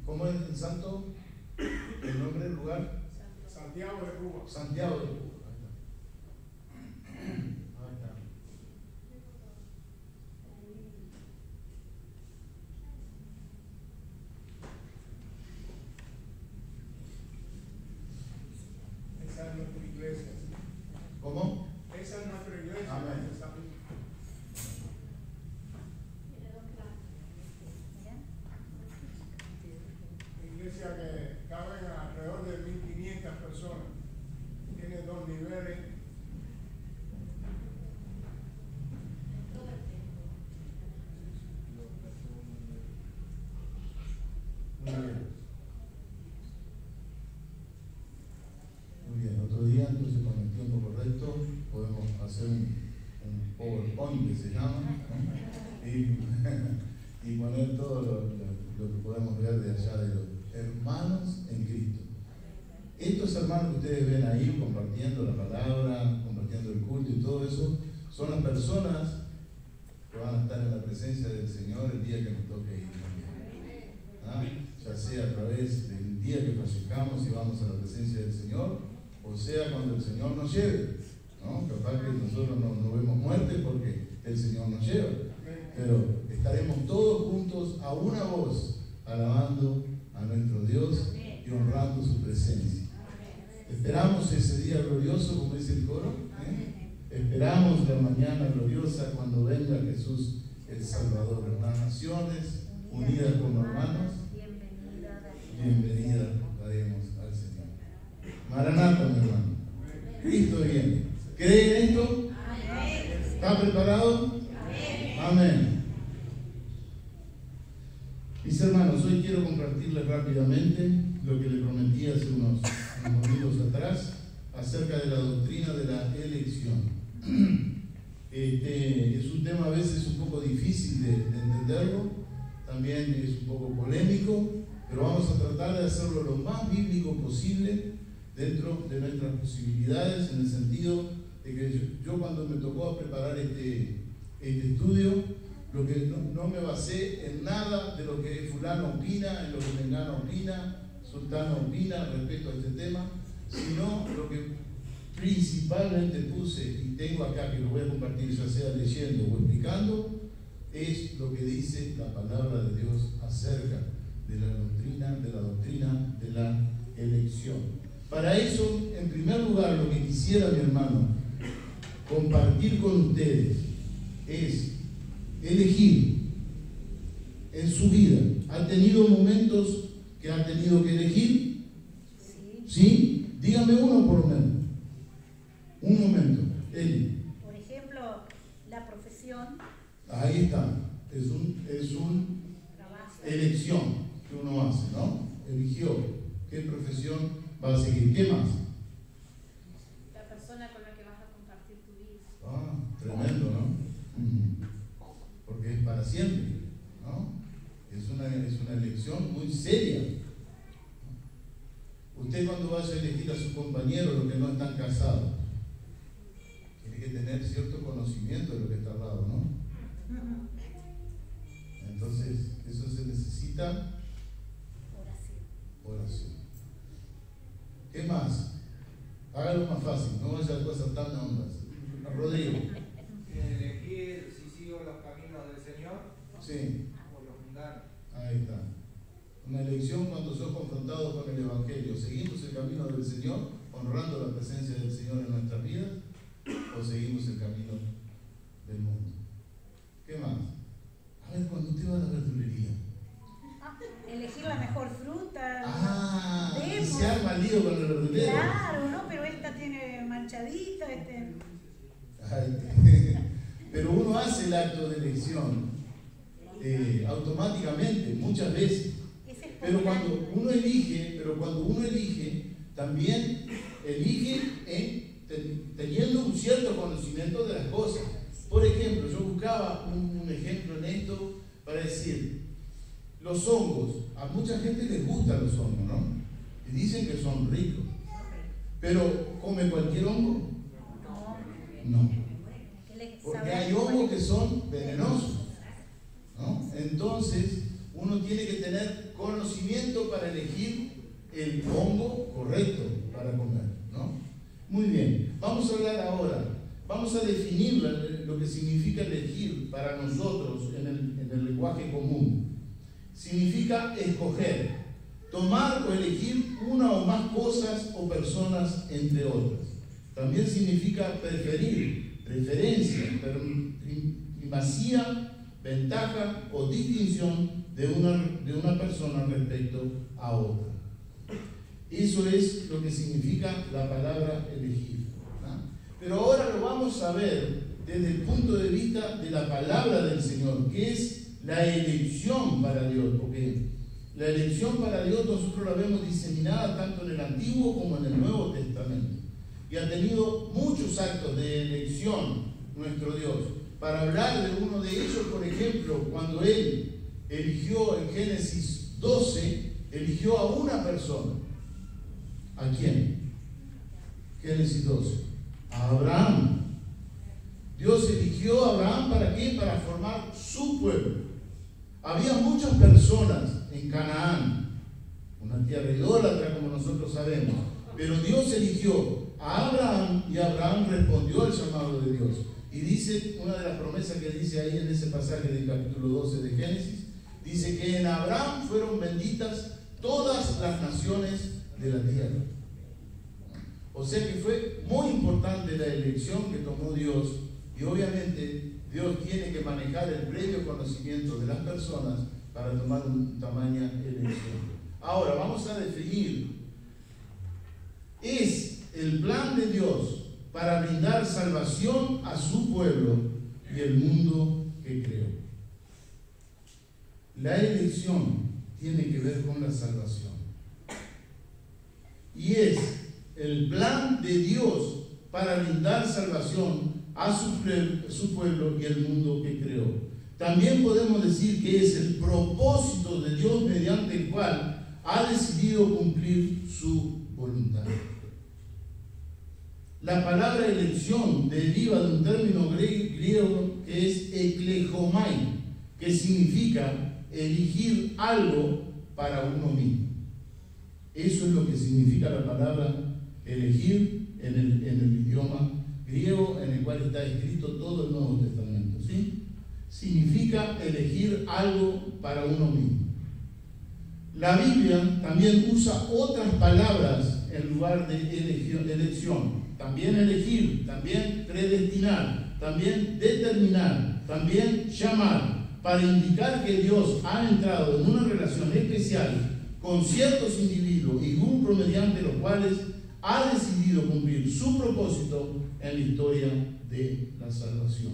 Speaker 2: ¿cómo es el santo? ¿El nombre del lugar?
Speaker 4: Santiago de Cuba.
Speaker 2: Santiago de Cuba. Ahí está.
Speaker 4: Esa es nuestra iglesia.
Speaker 2: ¿Cómo?
Speaker 4: Esa es nuestra iglesia.
Speaker 2: Amén.
Speaker 4: Iglesia que caben alrededor de 1.500 personas. Tiene 2 niveles.
Speaker 2: Muy bien. Muy bien. Otro día, entonces, con el tiempo correcto, podemos hacer un PowerPoint que se llama, ¿no? y poner todo lo que podemos ver de allá de los hermanos en Cristo. Estos hermanos que ustedes ven ahí compartiendo la palabra, compartiendo el culto y todo eso, son las personas que van a estar en la presencia del Señor el día que nos toque ir también. ¿Ah? Ya sea a través del día que fallezcamos y vamos a la presencia del Señor, o sea cuando el Señor nos lleve, ¿no? Capaz que nosotros no vemos muerte porque el Señor nos lleva, pero estaremos todos juntos a una voz, alabando a nuestro Dios y honrando su presencia. Esperamos ese día glorioso, como dice el coro, esperamos la mañana gloriosa cuando venga Jesús el Salvador. Las naciones unidas como hermanos, bienvenida daremos al Señor. Maranata, mi hermano, Cristo viene. ¿Cree en esto? ¿Está preparado? Amén. Mis hermanos, hoy quiero compartirles rápidamente lo que les prometí hace unos minutos atrás acerca de la doctrina de la elección. Es un tema a veces un poco difícil de entenderlo, también es un poco polémico, pero vamos a tratar de hacerlo lo más bíblico posible dentro de nuestras posibilidades, en el sentido de que yo cuando me tocó preparar este estudio, lo que no me basé en nada de lo que fulano opina, en lo que mengano opina, sultano opina respecto a este tema, sino lo que principalmente puse, y tengo acá que lo voy a compartir ya sea leyendo o explicando, es lo que dice la palabra de Dios acerca de la doctrina de la elección. Para eso, en primer lugar, lo que quisiera, mi hermano, compartir con ustedes es elegir en su vida. ¿Ha tenido momentos que ha tenido que elegir? ¿Sí? Dígame uno por lo menos. Un momento. Eli.
Speaker 1: Por ejemplo, la profesión.
Speaker 2: Ahí está. Es una elección que uno hace, ¿no? Eligió qué profesión va a seguir. ¿Qué más?
Speaker 3: La persona con la que vas a compartir tu vida.
Speaker 2: Ah, tremendo, ¿no? Porque es para siempre, ¿no? Es una elección muy seria. Usted cuando vaya a elegir a sus compañeros, los que no están casados, tiene que tener cierto conocimiento de lo que está al lado, ¿no? Entonces, eso se necesita oración. ¿Qué más? Hágalo más fácil, no vaya a cosas tan hondas. Rodrigo.
Speaker 5: Elegir si sigo los caminos del Señor
Speaker 2: Sí.
Speaker 5: o los mundanos.
Speaker 2: Ahí está. Una elección cuando sos confrontado con el Evangelio. ¿Seguimos el camino del Señor, honrando la presencia del Señor en nuestras vidas? ¿O seguimos el camino del mundo? ¿Qué más? A ver, cuando usted va a la verdulería.
Speaker 1: Elegir la mejor fruta.
Speaker 2: Y
Speaker 1: Vemos.
Speaker 2: se arma el lío con el verdulero.
Speaker 1: Claro, ¿no? Pero esta tiene manchadita,
Speaker 2: Ay, hace el acto de elección automáticamente, muchas veces. Pero cuando uno elige, también elige teniendo un cierto conocimiento de las cosas. Por ejemplo, yo buscaba un ejemplo en esto para decir, los hongos, a mucha gente les gustan los hongos, ¿no? Y dicen que son ricos. Pero, ¿come cualquier hongo? No. Porque hay hongos que son venenosos, ¿no? Entonces, uno tiene que tener conocimiento para elegir el hongo correcto para comer, ¿no? Muy bien, vamos a hablar ahora, vamos a definir lo que significa elegir para nosotros en el lenguaje común. Significa escoger, tomar o elegir una o más cosas o personas entre otras. También significa preferir, preferencia, primacía, ventaja o distinción de una persona respecto a otra. Eso es lo que significa la palabra elegir, ¿no? Pero ahora lo vamos a ver desde el punto de vista de la palabra del Señor, que es la elección para Dios, porque la elección para Dios nosotros la vemos diseminada tanto en el Antiguo como en el Nuevo Testamento. Y ha tenido muchos actos de elección nuestro Dios. Para hablar de uno de ellos, por ejemplo, cuando Él eligió en Génesis 12, eligió a una persona. ¿A quién? Génesis 12. A Abraham. Dios eligió a Abraham ¿para qué? Para formar su pueblo. Había muchas personas en Canaán, una tierra idólatra como nosotros sabemos, pero Dios eligió a Abraham y Abraham respondió al llamado de Dios. Y dice, una de las promesas que dice ahí en ese pasaje del capítulo 12 de Génesis, dice que en Abraham fueron benditas todas las naciones de la tierra. O sea que fue muy importante la elección que tomó Dios, y obviamente Dios tiene que manejar el previo conocimiento de las personas para tomar una tamaña elección. Ahora vamos a definir, es el plan de Dios para brindar salvación a su pueblo y el mundo que creó. La elección tiene que ver con la salvación. Y es el plan de Dios para brindar salvación a su pueblo y el mundo que creó. También podemos decir que es el propósito de Dios mediante el cual ha decidido cumplir su voluntad. La palabra elección deriva de un término griego que es eklejomai, que significa elegir algo para uno mismo. Eso es lo que significa la palabra elegir en el idioma griego en el cual está escrito todo el Nuevo Testamento, ¿sí? Significa elegir algo para uno mismo. La Biblia también usa otras palabras en lugar de elección. También elegir, también predestinar, también determinar, también llamar, para indicar que Dios ha entrado en una relación especial con ciertos individuos y grupos mediante los cuales ha decidido cumplir su propósito en la historia de la salvación.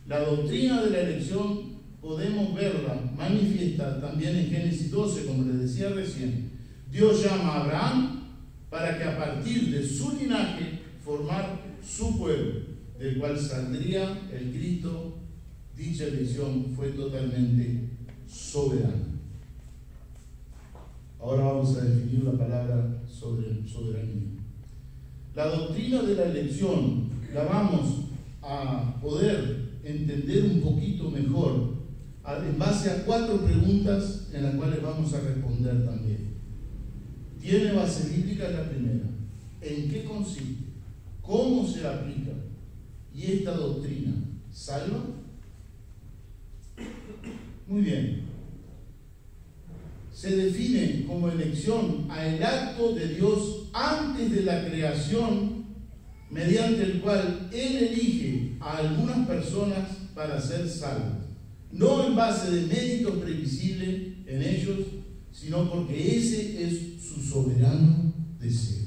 Speaker 2: La doctrina de la elección podemos verla manifiesta también en Génesis 12, como les decía recién. Dios llama a Abraham para que a partir de su linaje formar su pueblo, del cual saldría el Cristo. Dicha elección fue totalmente soberana. Ahora vamos a definir la palabra soberanía. La doctrina de la elección la vamos a poder entender un poquito mejor en base a 4 preguntas en las cuales vamos a responder también. Tiene base bíblica la primera. ¿En qué consiste? ¿Cómo se aplica? ¿Y esta doctrina salva? Muy bien. Se define como elección al acto de Dios antes de la creación, mediante el cual Él elige a algunas personas para ser salvas, no en base de méritos previsibles en ellos, sino porque ese es su soberano deseo.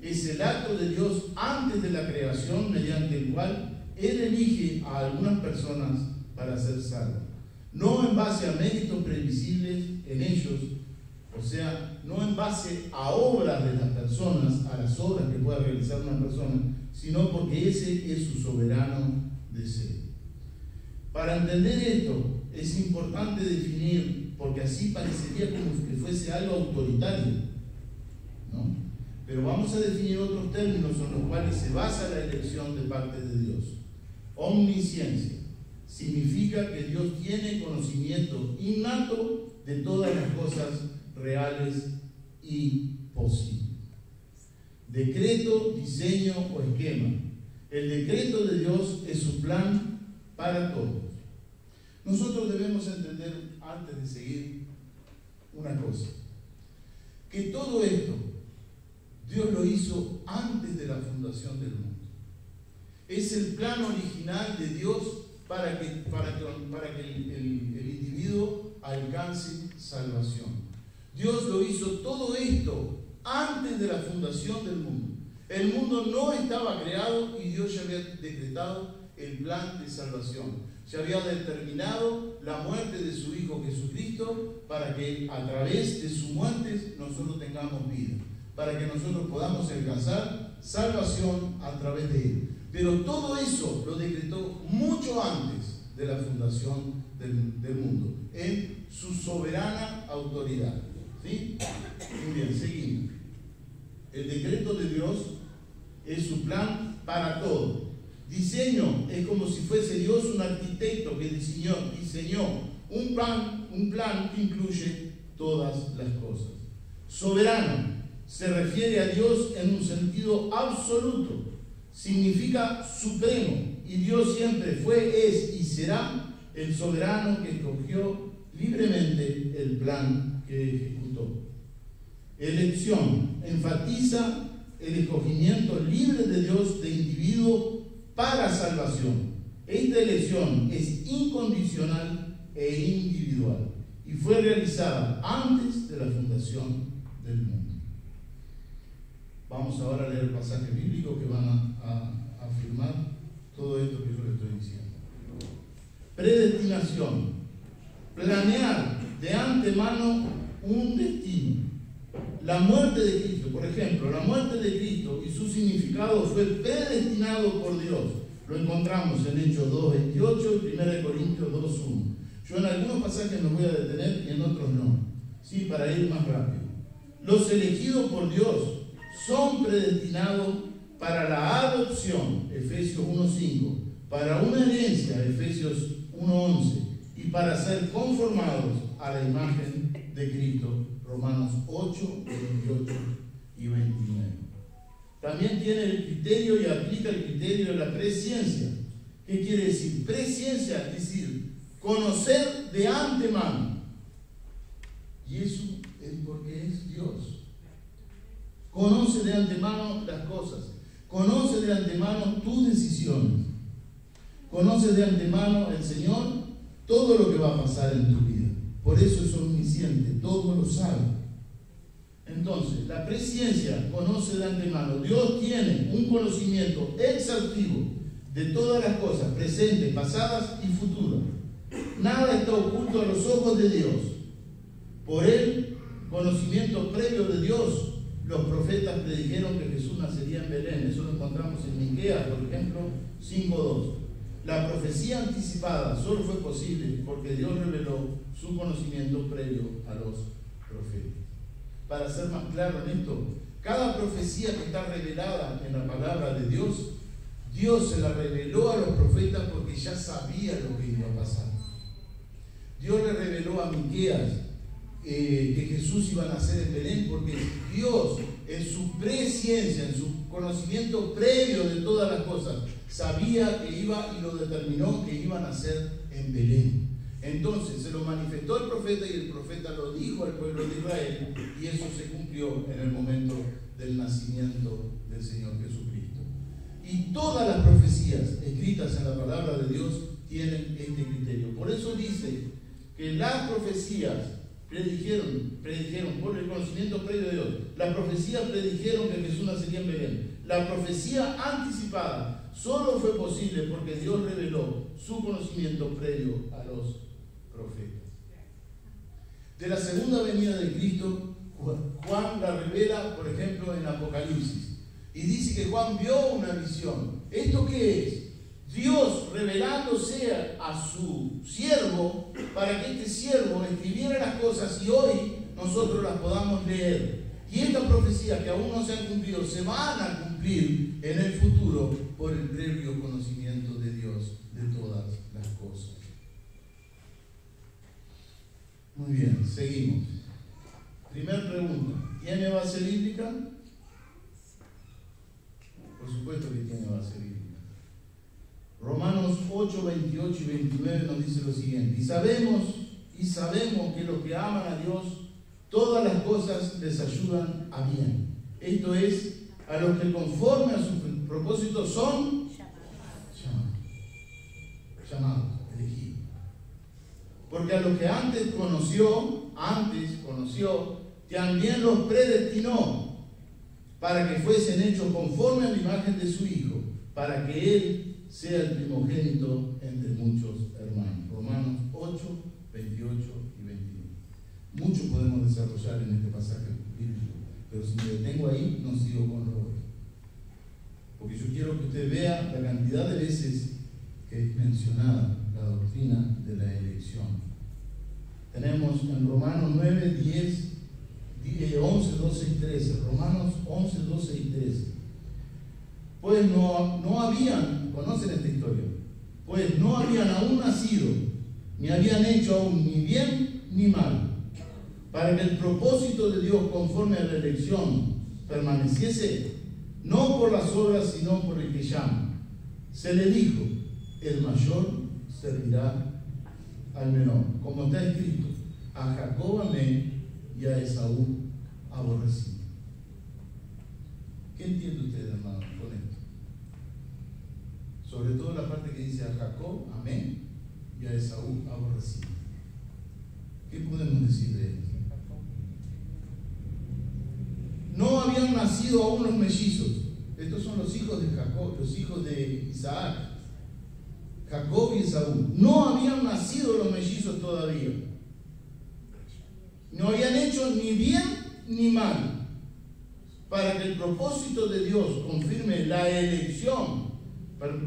Speaker 2: Es el acto de Dios antes de la creación, mediante el cual Él elige a algunas personas para ser salvas, no en base a méritos previsibles en ellos, o sea, no en base a obras de las personas, a las obras que pueda realizar una persona, sino porque ese es su soberano deseo. Para entender esto, es importante definir, porque así parecería como que fuese algo autoritario, ¿no? Pero vamos a definir otros términos en los cuales se basa la elección de parte de Dios. Omnisciencia significa que Dios tiene conocimiento innato de todas las cosas reales y posibles. Decreto, diseño o esquema. El decreto de Dios es su plan para todos. Nosotros debemos entender, antes de seguir, una cosa: que todo esto Dios lo hizo antes de la fundación del mundo. Es el plan original de Dios para que el individuo alcance salvación. Dios lo hizo todo esto antes de la fundación del mundo. El mundo no estaba creado y Dios ya había decretado el plan de salvación. Se había determinado la muerte de su Hijo Jesucristo para que a través de su muerte nosotros tengamos vida, para que nosotros podamos alcanzar salvación a través de Él. Pero todo eso lo decretó mucho antes de la fundación del mundo, en su soberana autoridad. ¿Sí? Muy bien, seguimos. El decreto de Dios es su plan para todo. Diseño es como si fuese Dios un arquitecto que diseñó un plan que incluye todas las cosas. Soberano se refiere a Dios en un sentido absoluto, significa supremo, y Dios siempre fue, es y será el soberano que escogió libremente el plan que ejecutó. Elección enfatiza el escogimiento libre de Dios de individuo para salvación. Esta elección es incondicional e individual y fue realizada antes de la fundación del mundo. Vamos ahora a leer pasajes bíblicos que van a afirmar todo esto que yo le estoy diciendo. Predestinación: planear de antemano un destino. La muerte de Cristo, por ejemplo, la muerte de Cristo y su significado fue predestinado por Dios. Lo encontramos en Hechos 2:28 y 1 Corintios 2:1. Yo en algunos pasajes me voy a detener y en otros no, sí, para ir más rápido. Los elegidos por Dios son predestinados para la adopción, Efesios 1:5, para una herencia, Efesios 1:11, y para ser conformados a la imagen de Cristo, Romanos 8, 28 y 29. También tiene el criterio y aplica el criterio de la presciencia. ¿Qué quiere decir? Presciencia, es decir, conocer de antemano. Y eso es porque es Dios. Conoce de antemano las cosas. Conoce de antemano tus decisiones. Conoce de antemano el Señor todo lo que va a pasar en tu vida. Por eso es omnisciente, todo lo sabe. Entonces, la presciencia conoce de antemano. Dios tiene un conocimiento exhaustivo de todas las cosas, presentes, pasadas y futuras. Nada está oculto a los ojos de Dios. Por el conocimiento previo de Dios, los profetas predijeron que Jesús nacería en Belén. Eso lo encontramos en Miqueas, por ejemplo, 5:2. La profecía anticipada solo fue posible porque Dios reveló su conocimiento previo a los profetas. Para ser más claro en esto, cada profecía que está revelada en la palabra de Dios, Dios se la reveló a los profetas porque ya sabía lo que iba a pasar. Dios le reveló a Miqueas que Jesús iba a nacer en Belén porque Dios, en su presciencia, en su conocimiento previo de todas las cosas, sabía que iba y lo determinó que iba a nacer en Belén. Entonces se lo manifestó el profeta y el profeta lo dijo al pueblo de Israel, y eso se cumplió en el momento del nacimiento del Señor Jesucristo. Y todas las profecías escritas en la palabra de Dios tienen este criterio. Por eso dice que las profecías predijeron por el conocimiento previo de Dios. Las profecías predijeron que Jesús nacería en Belén. La profecía anticipada solo fue posible porque Dios reveló su conocimiento previo a los profetas. De la segunda venida de Cristo, Juan la revela, por ejemplo, en Apocalipsis. Y dice que Juan vio una visión. ¿Esto qué es? Dios revelándose a su siervo para que este siervo escribiera las cosas y hoy nosotros las podamos leer. Y estas profecías que aún no se han cumplido se van a cumplir en el futuro por el previo conocimiento de Dios de todas las cosas. Muy bien, seguimos. Primera pregunta, ¿tiene base bíblica? Por supuesto que tiene base bíblica. Romanos 8, 28 y 29 nos dice lo siguiente: y sabemos que los que aman a Dios, todas las cosas les ayudan a bien. Esto es, a los que conforme a su propósito son llamados, elegidos. Porque a los que antes conoció, también los predestinó para que fuesen hechos conforme a la imagen de su Hijo, para que Él sea el primogénito entre muchos hermanos. Romanos 8, 28 y 29. Mucho podemos desarrollar en este pasaje bíblico, pero si me detengo ahí, no sigo con Roberto. Porque yo quiero que usted vea la cantidad de veces que es mencionada la doctrina de la elección. Tenemos en Romanos 9, 11, 12 y 13. Romanos 11, 12 y 13. Pues no habían, conocen esta historia, pues no habían aún nacido, ni habían hecho aún ni bien ni mal, para que el propósito de Dios conforme a la elección permaneciese, no por las obras, sino por el que llama. Se le dijo, el mayor servirá al menor, como está escrito, a Jacob amé y a Esaú aborrecí. ¿Qué entiende usted, hermano, con esto? Sobre todo la parte que dice a Jacob amé y a Esaú aborrecí. ¿Qué podemos decir de esto? No habían nacido aún los mellizos. Estos son los hijos de Jacob, los hijos de Isaac, Jacob y Esaú. No habían nacido los mellizos todavía. No habían hecho ni bien ni mal, para que el propósito de Dios confirme la elección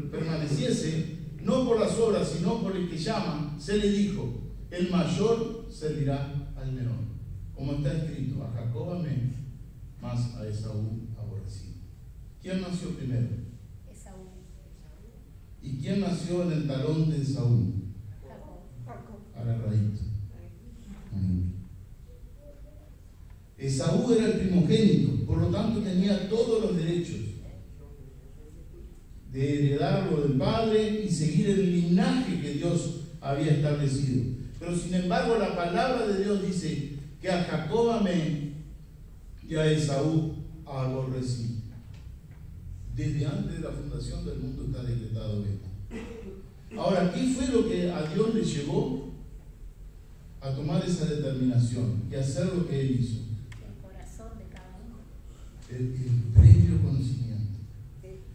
Speaker 2: permaneciese, no por las obras, sino por el que llama. Se le dijo, el mayor servirá al menor, como está escrito, a Jacob amé, más a Esaú aborrecí. ¿Quién nació primero?
Speaker 3: Esaú.
Speaker 2: ¿Y quién nació en el talón de Esaú?
Speaker 3: Jacob.
Speaker 2: Agarradito. Esaú era el primogénito, por lo tanto tenía todos los derechos de heredarlo del padre y seguir el linaje que Dios había establecido. Pero sin embargo la palabra de Dios dice que a Jacob amé y a Esaú aborrecí. Desde antes de la fundación del mundo está decretado esto. Ahora, ¿qué fue lo que a Dios le llevó a tomar esa determinación y hacer lo que Él hizo?
Speaker 3: El corazón de cada uno.
Speaker 2: El previo conocimiento.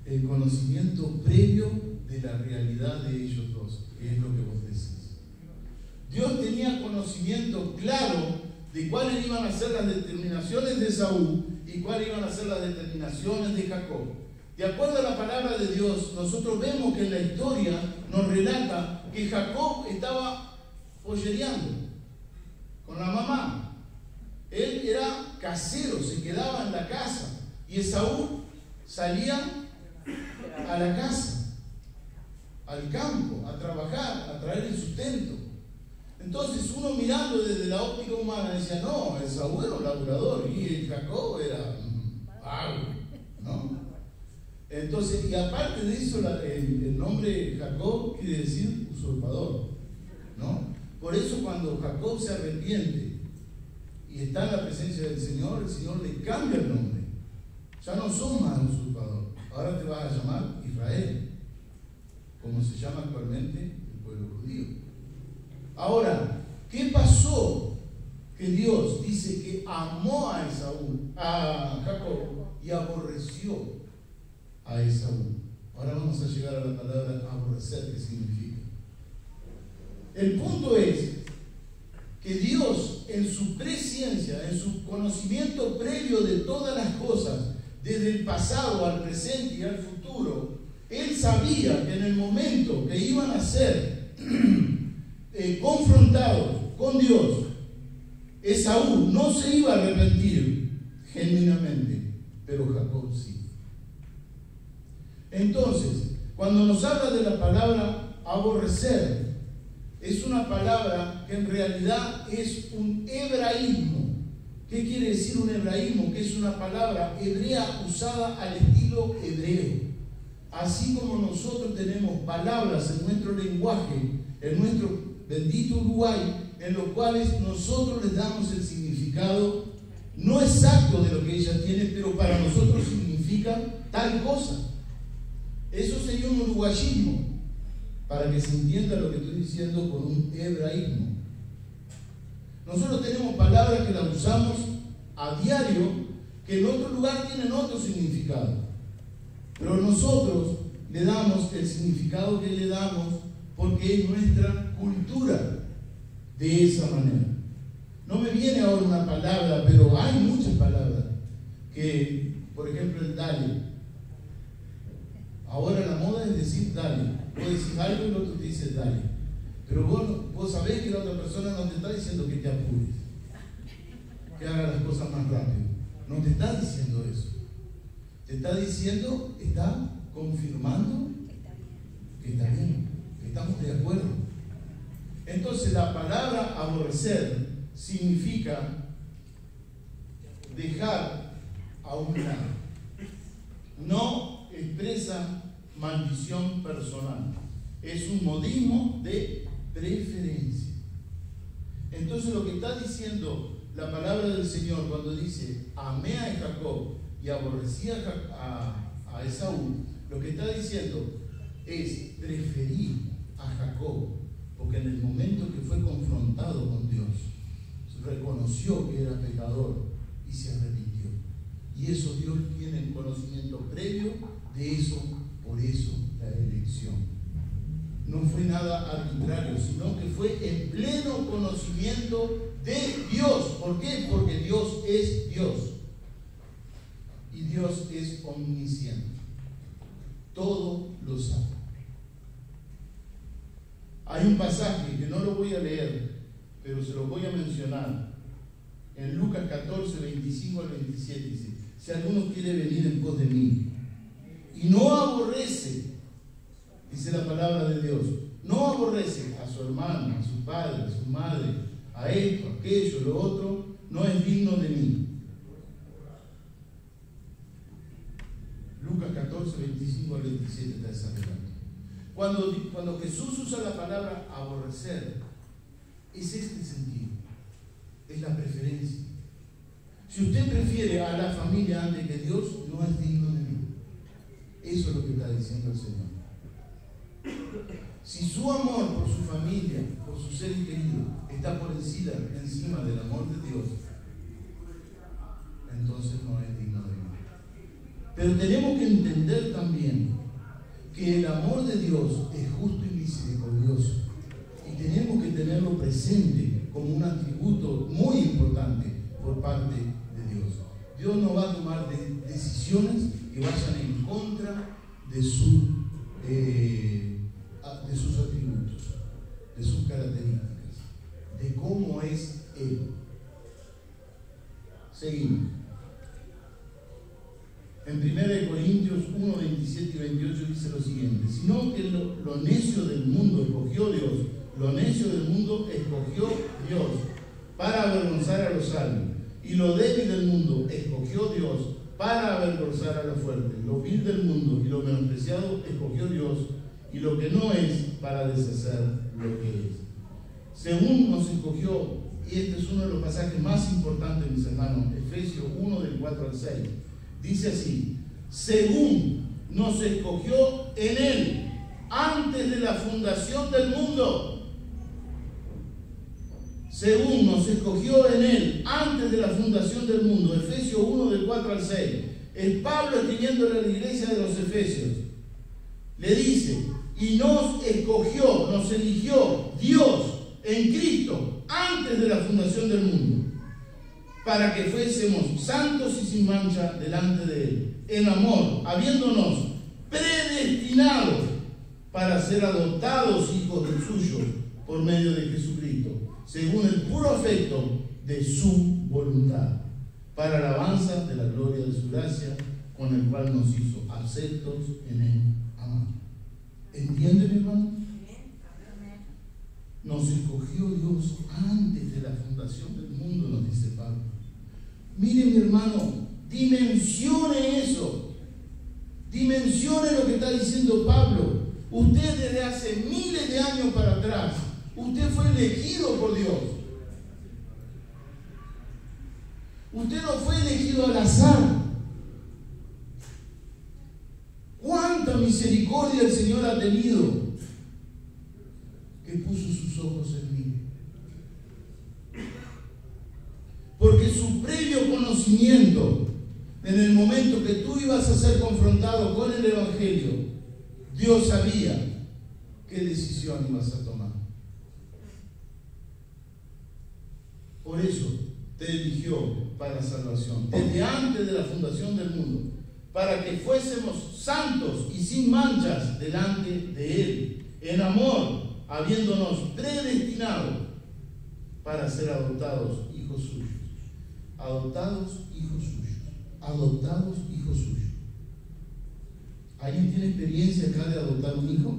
Speaker 2: El conocimiento previo de la realidad de ellos dos, que es lo que vos decís. Dios tenía conocimiento claro de cuáles iban a ser las determinaciones de Esaú y cuáles iban a ser las determinaciones de Jacob. De acuerdo a la palabra de Dios, nosotros vemos que en la historia nos relata que Jacob estaba pollereando con la mamá. Él era casero, se quedaba en la casa, y Esaú salía a la casa, al campo, a trabajar, a traer el sustento. Entonces uno mirando desde la óptica humana decía, no, Esaú era un laburador y Jacob era vago, ¿no? Entonces, y aparte de eso, el nombre Jacob quiere decir usurpador, ¿no? Por eso cuando Jacob se arrepiente y está en la presencia del Señor, el Señor le cambia el nombre. Ya no sos más usurpador, ahora te vas a llamar Israel, como se llama actualmente el pueblo judío. Ahora, ¿qué pasó? Que Dios dice que amó a Jacob y aborreció a Esaú. Ahora vamos a llegar a la palabra aborrecer, ¿qué significa? El punto es que Dios, en su presciencia, en su conocimiento previo de todas las cosas, desde el pasado al presente y al futuro, Él sabía que en el momento que iban a ser confrontados con Dios, Esaú no se iba a arrepentir genuinamente, pero Jacob sí. Entonces, cuando nos habla de la palabra aborrecer, es una palabra que en realidad es un hebraísmo. ¿Qué quiere decir un hebraísmo? Que es una palabra hebrea usada al estilo hebreo. Así como nosotros tenemos palabras en nuestro lenguaje, en nuestro bendito Uruguay, en los cuales nosotros les damos el significado no exacto de lo que ella tiene, pero para nosotros significa tal cosa. Eso sería un uruguayismo, para que se entienda lo que estoy diciendo con un hebraísmo. Nosotros tenemos palabras que las usamos a diario, que en otro lugar tienen otro significado, pero nosotros le damos el significado que le damos porque es nuestra cultura de esa manera. No me viene ahora una palabra, pero hay muchas palabras que, por ejemplo, el dale. Ahora la moda es decir dale. Vos decís algo y el otro te dice dale. Pero vos sabés que la otra persona no te está diciendo que te apures, que hagas las cosas más rápido. No te está diciendo eso. Te está diciendo, está confirmando que está bien, que estamos de acuerdo. Entonces la palabra aborrecer significa dejar a un lado. No expresa maldición personal. Es un modismo de preferencia. Entonces lo que está diciendo la palabra del Señor cuando dice amé a Jacob y aborrecí a Esaú, lo que está diciendo es preferí a Jacob, porque en el momento que fue confrontado con Dios, reconoció que era pecador y se arrepintió. Y eso Dios tiene el conocimiento previo de eso, por eso la elección. No fue nada arbitrario, sino que fue en pleno conocimiento de Dios. ¿Por qué? Porque Dios es Dios. Y Dios es omnisciente. Todo lo sabe. Hay un pasaje que no lo voy a leer, pero se lo voy a mencionar. En Lucas 14, 25 al 27 dice: si alguno quiere venir en pos de mí y no aborrece, dice la palabra de Dios, no aborrece a su hermano, a su padre, a su madre, a esto, a aquello, lo otro, no es digno de mí. Lucas 14, 25 al 27 está desarrollando. Cuando Jesús usa la palabra aborrecer, es este sentido, es la preferencia. Si usted prefiere a la familia antes que Dios, no es digno de mí. Eso es lo que está diciendo el Señor. Si su amor por su familia, por su ser querido, está por encima del amor de Dios, entonces no es digno de mí. Pero tenemos que entender también que el amor de Dios es justo y misericordioso. Y tenemos que tenerlo presente como un atributo muy importante por parte de Dios. Dios no va a tomar decisiones que vayan en contra de sus atributos, de sus características, de cómo es Él. Seguimos. En 1 Corintios 1, 27 y 28 dice lo siguiente: sino que lo necio del mundo escogió Dios, lo necio del mundo escogió Dios para avergonzar a los sabios, y lo débil del mundo escogió Dios para avergonzar a los fuertes, lo vil del mundo y lo menospreciado escogió Dios, y lo que no es para deshacer lo que es. Según nos escogió, y este es uno de los pasajes más importantes, mis hermanos, Efesios 1 del 4 al 6, dice así: según nos escogió en Él antes de la fundación del mundo. Según nos escogió en Él antes de la fundación del mundo. Efesios 1 del 4 al 6. Es Pablo escribiéndole a la iglesia de los Efesios.
Speaker 6: le dice, y nos escogió, nos eligió Dios en Cristo antes de la fundación del mundo, para que fuésemos santos y sin mancha delante de Él, en amor, habiéndonos predestinados para ser adoptados hijos del suyo por medio de Jesucristo, según el puro afecto de su voluntad, para alabanza de la gloria de su gracia, con el cual nos hizo aceptos en Él, amado. ¿Entienden, hermano? Nos escogió Dios antes de la fundación del mundo, nos dice Pablo. Mire, mi hermano, dimensione eso. Dimensione lo que está diciendo Pablo. Usted desde hace miles de años para atrás, usted fue elegido por Dios. Usted no fue elegido al azar. ¿Cuánta misericordia el Señor ha tenido que puso sus ojos en mí? Porque su previo conocimiento, en el momento que tú ibas a ser confrontado con el Evangelio, Dios sabía qué decisión ibas a tomar. Por eso te eligió para la salvación, desde antes de la fundación del mundo, para que fuésemos santos y sin manchas delante de Él, en amor, habiéndonos predestinado para ser adoptados hijos suyos. Adoptados hijos suyos. Adoptados hijos suyos. ¿Alguien tiene experiencia acá de adoptar un hijo?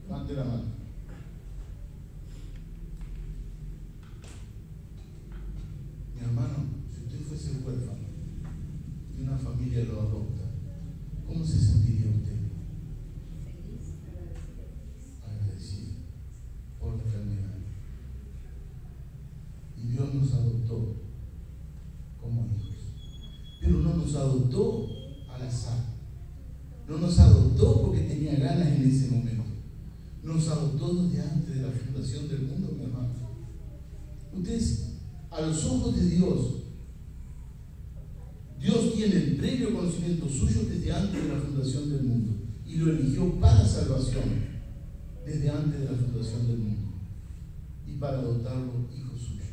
Speaker 6: Levante la mano. Mi hermano, si usted fuese huérfano y una familia lo adopta, ¿cómo se sentiría usted? Agradecido por la enfermedad. Y Dios nos adoptó como hijos. Pero no nos adoptó al azar. No nos adoptó porque tenía ganas en ese momento. Nos adoptó desde antes de la fundación del mundo, mi hermano. Ustedes, a los ojos de Dios, Dios tiene el previo conocimiento suyo desde antes de la fundación del mundo y lo eligió para salvación desde antes de la fundación del mundo y para adoptarlo hijo suyo.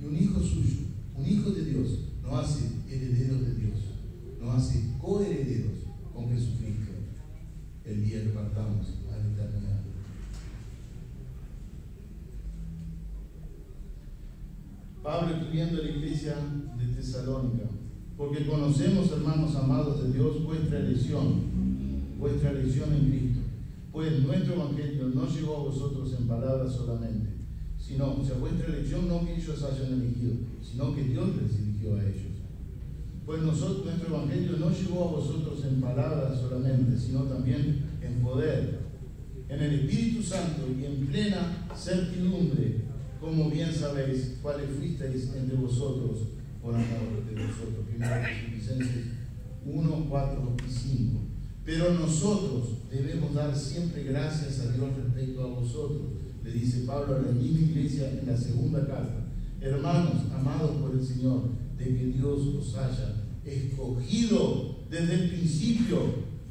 Speaker 6: Y un hijo suyo, un hijo de Dios, nos hace herederos de Dios, nos hace coherederos con Jesucristo el día que partamos a la eternidad. Pablo escribiendo a la iglesia de Tesalónica: porque conocemos, hermanos amados de Dios, vuestra elección en Cristo, pues nuestro evangelio no llegó a vosotros en palabras solamente, sino, vuestra elección no que ellos hayan elegido, sino que Dios les eligió a ellos. Pues nuestro evangelio no llegó a vosotros en palabras solamente, sino también en poder, en el Espíritu Santo y en plena certidumbre, como bien sabéis, cuáles fuisteis entre vosotros por amor de vosotros. Primero Filipenses 1, 4 y 5. Pero nosotros debemos dar siempre gracias a Dios respecto a vosotros, le dice Pablo a la misma iglesia en la segunda carta. Hermanos, amados por el Señor, de que Dios os haya escogido desde el principio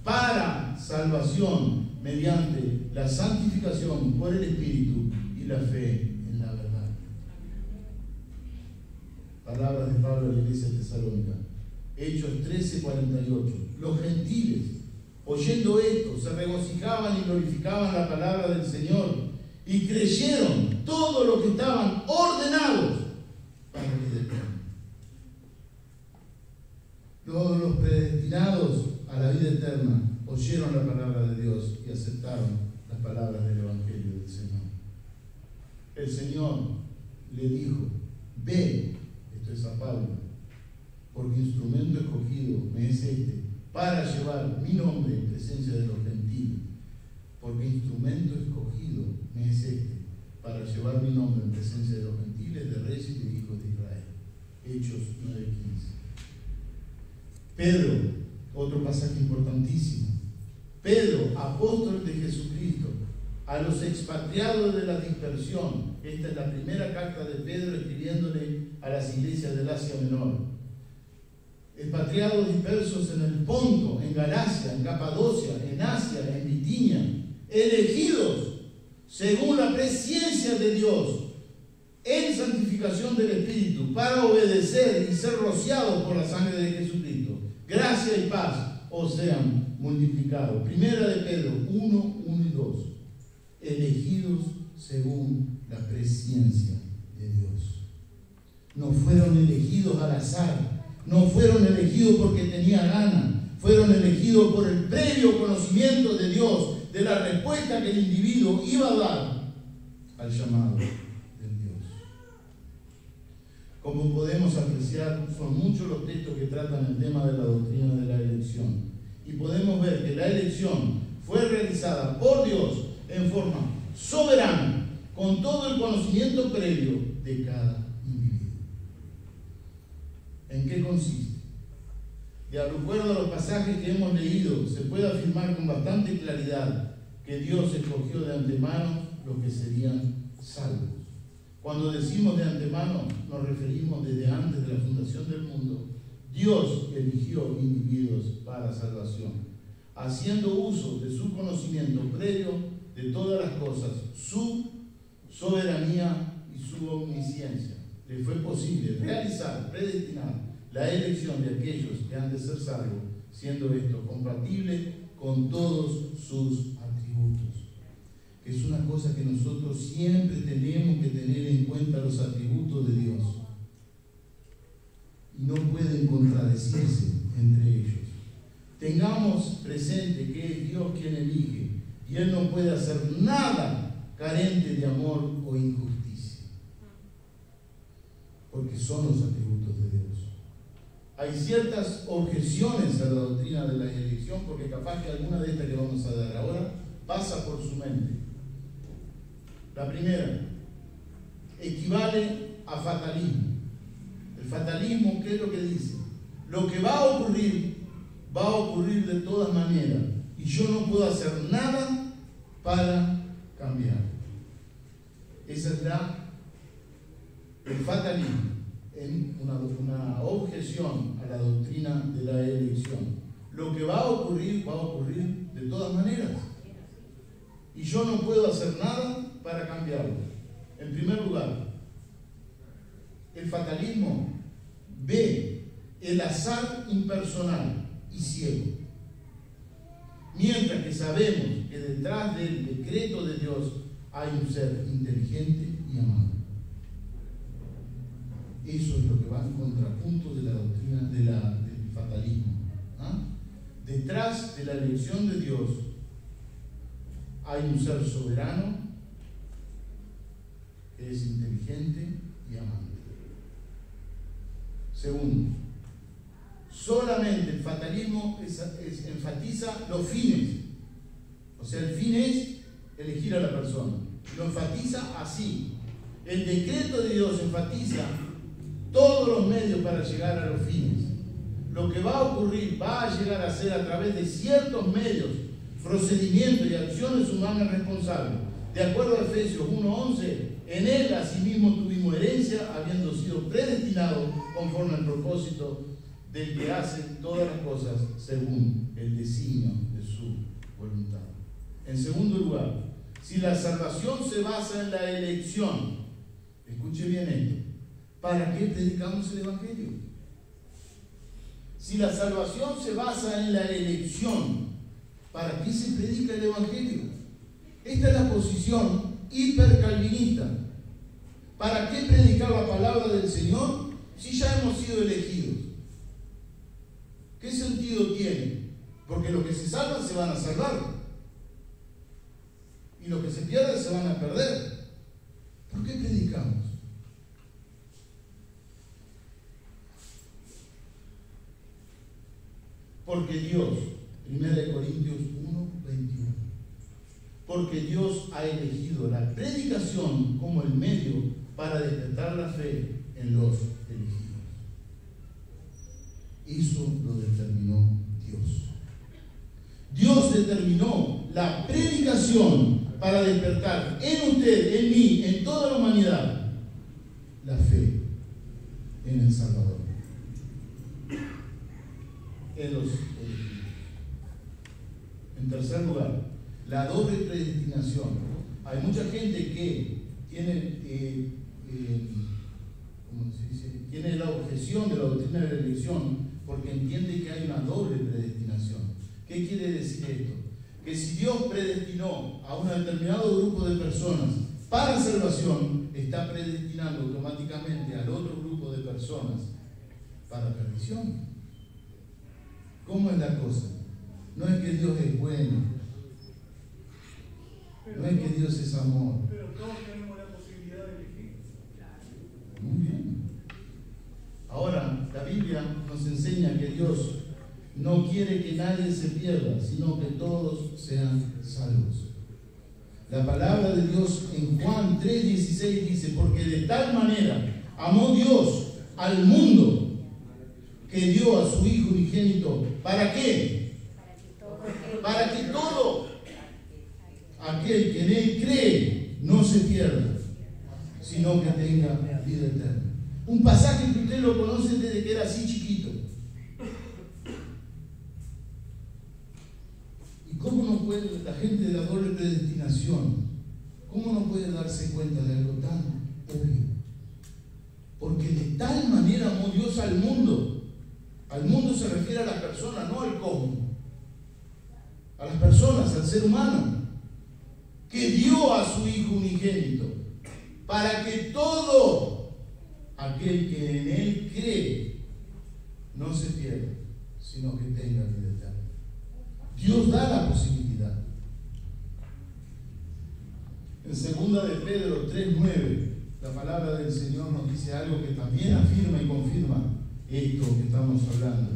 Speaker 6: para salvación mediante la santificación por el Espíritu y la fe en la verdad. Palabras de Pablo a la iglesia de Tesalónica. Hechos 13:48. Los gentiles, oyendo esto, se regocijaban y glorificaban la palabra del Señor y creyeron todo lo que estaban ordenados para la vida eterna. Todos los predestinados a la vida eterna oyeron la palabra de Dios y aceptaron las palabras del Evangelio del Señor. El Señor le dijo: ve, esto es a Pablo, porque instrumento escogido me es este, para llevar mi nombre en presencia de los gentiles. Porque instrumento escogido me es este, para llevar mi nombre en presencia de los gentiles, de reyes y de hijos de Israel. Hechos 9:15. Pedro, otro pasaje importantísimo. Pedro, apóstol de Jesucristo, a los expatriados de la dispersión. Esta es la primera carta de Pedro escribiéndole a las iglesias del Asia Menor. expatriados dispersos en el Ponto, en Galacia, en Capadocia, en Asia, en Bitinia, elegidos según la presciencia de Dios en santificación del Espíritu, para obedecer y ser rociados por la sangre de Jesucristo. Gracia y paz os sean multiplicados. Primera de Pedro 1, 1 y 2. Elegidos según la presciencia de Dios. No fueron elegidos al azar, no fueron elegidos porque tenía gana, fueron elegidos por el previo conocimiento de Dios, de la respuesta que el individuo iba a dar al llamado del Dios. Como podemos apreciar, son muchos los textos que tratan el tema de la doctrina de la elección. Y podemos ver que la elección fue realizada por Dios en forma soberana, con todo el conocimiento previo de cada individuo. ¿En qué consiste? De acuerdo a los pasajes que hemos leído, se puede afirmar con bastante claridad que Dios escogió de antemano los que serían salvos. Cuando decimos de antemano, nos referimos desde antes de la fundación del mundo. Dios eligió individuos para salvación, haciendo uso de su conocimiento previo de todas las cosas, su soberanía y su omnisciencia. Le fue posible realizar, predestinar la elección de aquellos que han de ser salvos, siendo esto compatible con todos sus atributos. Es una cosa que nosotros siempre tenemos que tener en cuenta, los atributos de Dios. Y no pueden contradecirse entre ellos. Tengamos presente que es Dios quien elige, y Él no puede hacer nada carente de amor o injusticia, porque son los atributos de Dios. Hay ciertas objeciones a la doctrina de la elección, porque capaz que alguna de estas que vamos a dar ahora pasa por su mente. La primera equivale a fatalismo. El fatalismo, ¿qué es lo que dice? Lo que va a ocurrir de todas maneras, y yo no puedo hacer nada para cambiar. Esa es el fatalismo, en una objeción a la doctrina de la elección. Lo que va a ocurrir de todas maneras, y yo no puedo hacer nada para cambiarlo. En primer lugar, el fatalismo ve el azar impersonal y ciego, mientras que sabemos que detrás del decreto de Dios hay un ser inteligente y amado. Eso es lo que va en contrapunto de la doctrina del fatalismo. Detrás de la elección de Dios hay un ser soberano que es inteligente y amante. Segundo, solamente el fatalismo enfatiza los fines. O sea, el fin es elegir a la persona. Lo enfatiza así. El decreto de Dios enfatiza todos los medios para llegar a los fines. Lo que va a ocurrir va a llegar a ser a través de ciertos medios, procedimientos y acciones humanas responsables. De acuerdo a Efesios 1:11, en Él asimismo tuvimos herencia, habiendo sido predestinados conforme al propósito del que hace todas las cosas según el designio de su voluntad. En segundo lugar, si la salvación se basa en la elección, escuche bien esto, ¿para qué predicamos el Evangelio? Si la salvación se basa en la elección, ¿para qué se predica el Evangelio? Esta es la posición hipercalvinista. ¿Para qué predicar la palabra del Señor si ya hemos sido elegidos? ¿Qué sentido tiene? Porque los que se salvan se van a salvar, y los que se pierden se van a perder. ¿Por qué predicamos? Porque Dios, 1 Corintios 1:21, porque Dios ha elegido la predicación como el medio para despertar la fe en los elegidos. Eso lo determinó Dios. Dios determinó la predicación para despertar en usted, en mí, en toda la humanidad, la fe en el Salvador. en los elegidos. En tercer lugar, la doble predestinación. Hay mucha gente que tiene, ¿cómo se dice? Tiene la objeción de la doctrina de la elección porque entiende que hay una doble predestinación. ¿Qué quiere decir esto? Que si Dios predestinó a un determinado grupo de personas para salvación, está predestinando automáticamente al otro grupo de personas para perdición. ¿Cómo es la cosa? No es que Dios es bueno, no es que Dios es amor.
Speaker 4: Pero todos tenemos la posibilidad de elegir.
Speaker 6: Muy bien. Ahora, la Biblia nos enseña que Dios no quiere que nadie se pierda, sino que todos sean salvos. La palabra de Dios en Juan 3:16 dice: porque de tal manera amó Dios al mundo que dio a su Hijo unigénito. ¿Para qué? Para que todo aquel que en Él cree no se pierda, sino que tenga vida eterna. Un pasaje que usted lo conoce desde que era así chiquito. ¿Y cómo no puede la gente de la doble predestinación, cómo no puede darse cuenta de algo tan obvio? Porque de tal manera amó Dios al mundo. Al mundo se refiere a las personas, no al cosmos. A las personas, al ser humano, que dio a su Hijo unigénito, para que todo aquel que en Él cree no se pierda, sino que tenga vida eterna. Dios da la posibilidad. En 2 de Pedro 3:9, la palabra del Señor nos dice algo que también afirma y confirma esto que estamos hablando.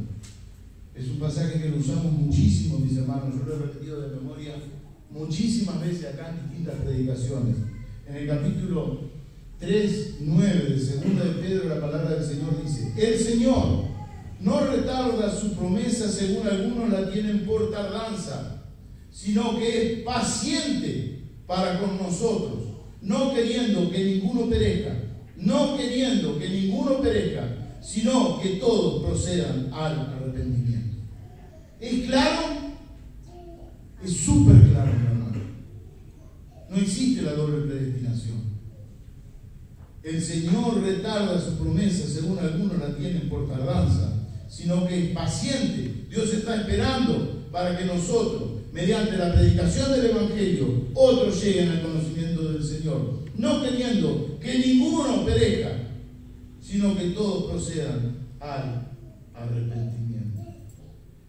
Speaker 6: Es un pasaje que lo usamos muchísimo, mis hermanos. Yo lo he repetido de memoria muchísimas veces acá en distintas predicaciones. En el capítulo 3:9 de 2 de Pedro, la palabra del Señor dice: el Señor no retarda su promesa, según algunos la tienen por tardanza, sino que es paciente para con nosotros, no queriendo que ninguno perezca, sino que todos procedan al arrepentimiento. ¿Es claro? Es súper claro, mi hermano. No existe la doble predestinación. El Señor retarda su promesa, según algunos la tienen por tardanza, sino que es paciente. Dios está esperando para que nosotros, mediante la predicación del Evangelio, otros lleguen al conocimiento del Señor, no queriendo que ninguno perezca, sino que todos procedan al arrepentimiento.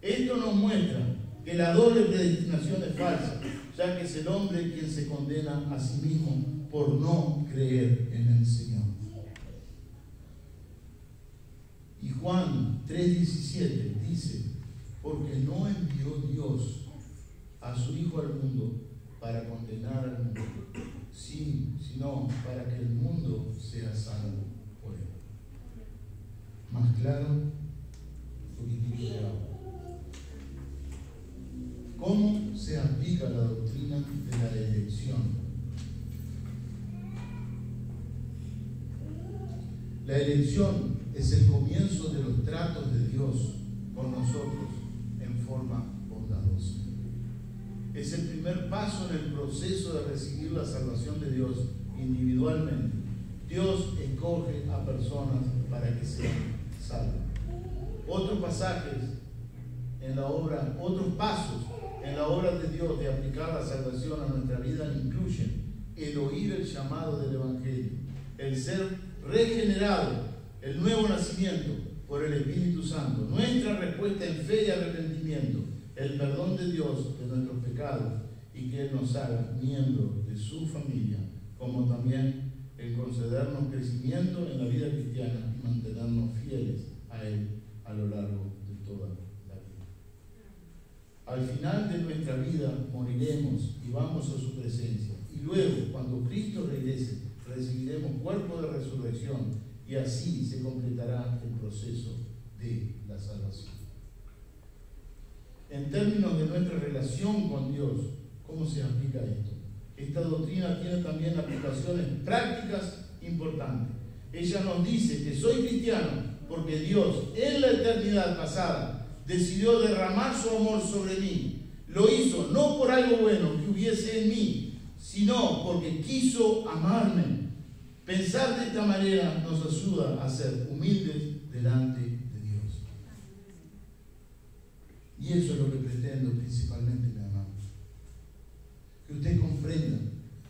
Speaker 6: Esto nos muestra que la doble predestinación es falsa, ya que es el hombre quien se condena a sí mismo por no creer en el Señor. Y Juan 3:17 dice: porque no envió Dios a su Hijo al mundo para condenar al mundo, sino para que el mundo sea salvo por él. Más claro, un poquitito de agua. ¿Cómo se aplica la doctrina de la elección? La elección es el comienzo de los tratos de Dios con nosotros en forma bondadosa. Es el primer paso en el proceso de recibir la salvación de Dios individualmente. Dios escoge a personas para que sean salvas. Otros pasajes en la obra, otros pasos en la obra de Dios de aplicar la salvación a nuestra vida incluyen el oír el llamado del Evangelio, el ser regenerado, el nuevo nacimiento por el Espíritu Santo, nuestra respuesta en fe y arrepentimiento, el perdón de Dios de nuestros pecados y que Él nos haga miembros de su familia, como también el concedernos crecimiento en la vida cristiana y mantenernos fieles a Él a lo largo de toda la vida. Al final de nuestra vida moriremos y vamos a su presencia, y luego, cuando Cristo regrese, recibiremos cuerpo de resurrección, y así se completará el proceso de la salvación. En términos de nuestra relación con Dios, ¿cómo se aplica esto? Esta doctrina tiene también aplicaciones prácticas importantes. Ella nos dice que soy cristiano porque Dios en la eternidad pasada decidió derramar su amor sobre mí. Lo hizo no por algo bueno que hubiese en mí, sino porque quiso amarme. Pensar de esta manera nos ayuda a ser humildes delante de Dios. Y eso es lo que pretendo principalmente, mi hermano. Que usted comprenda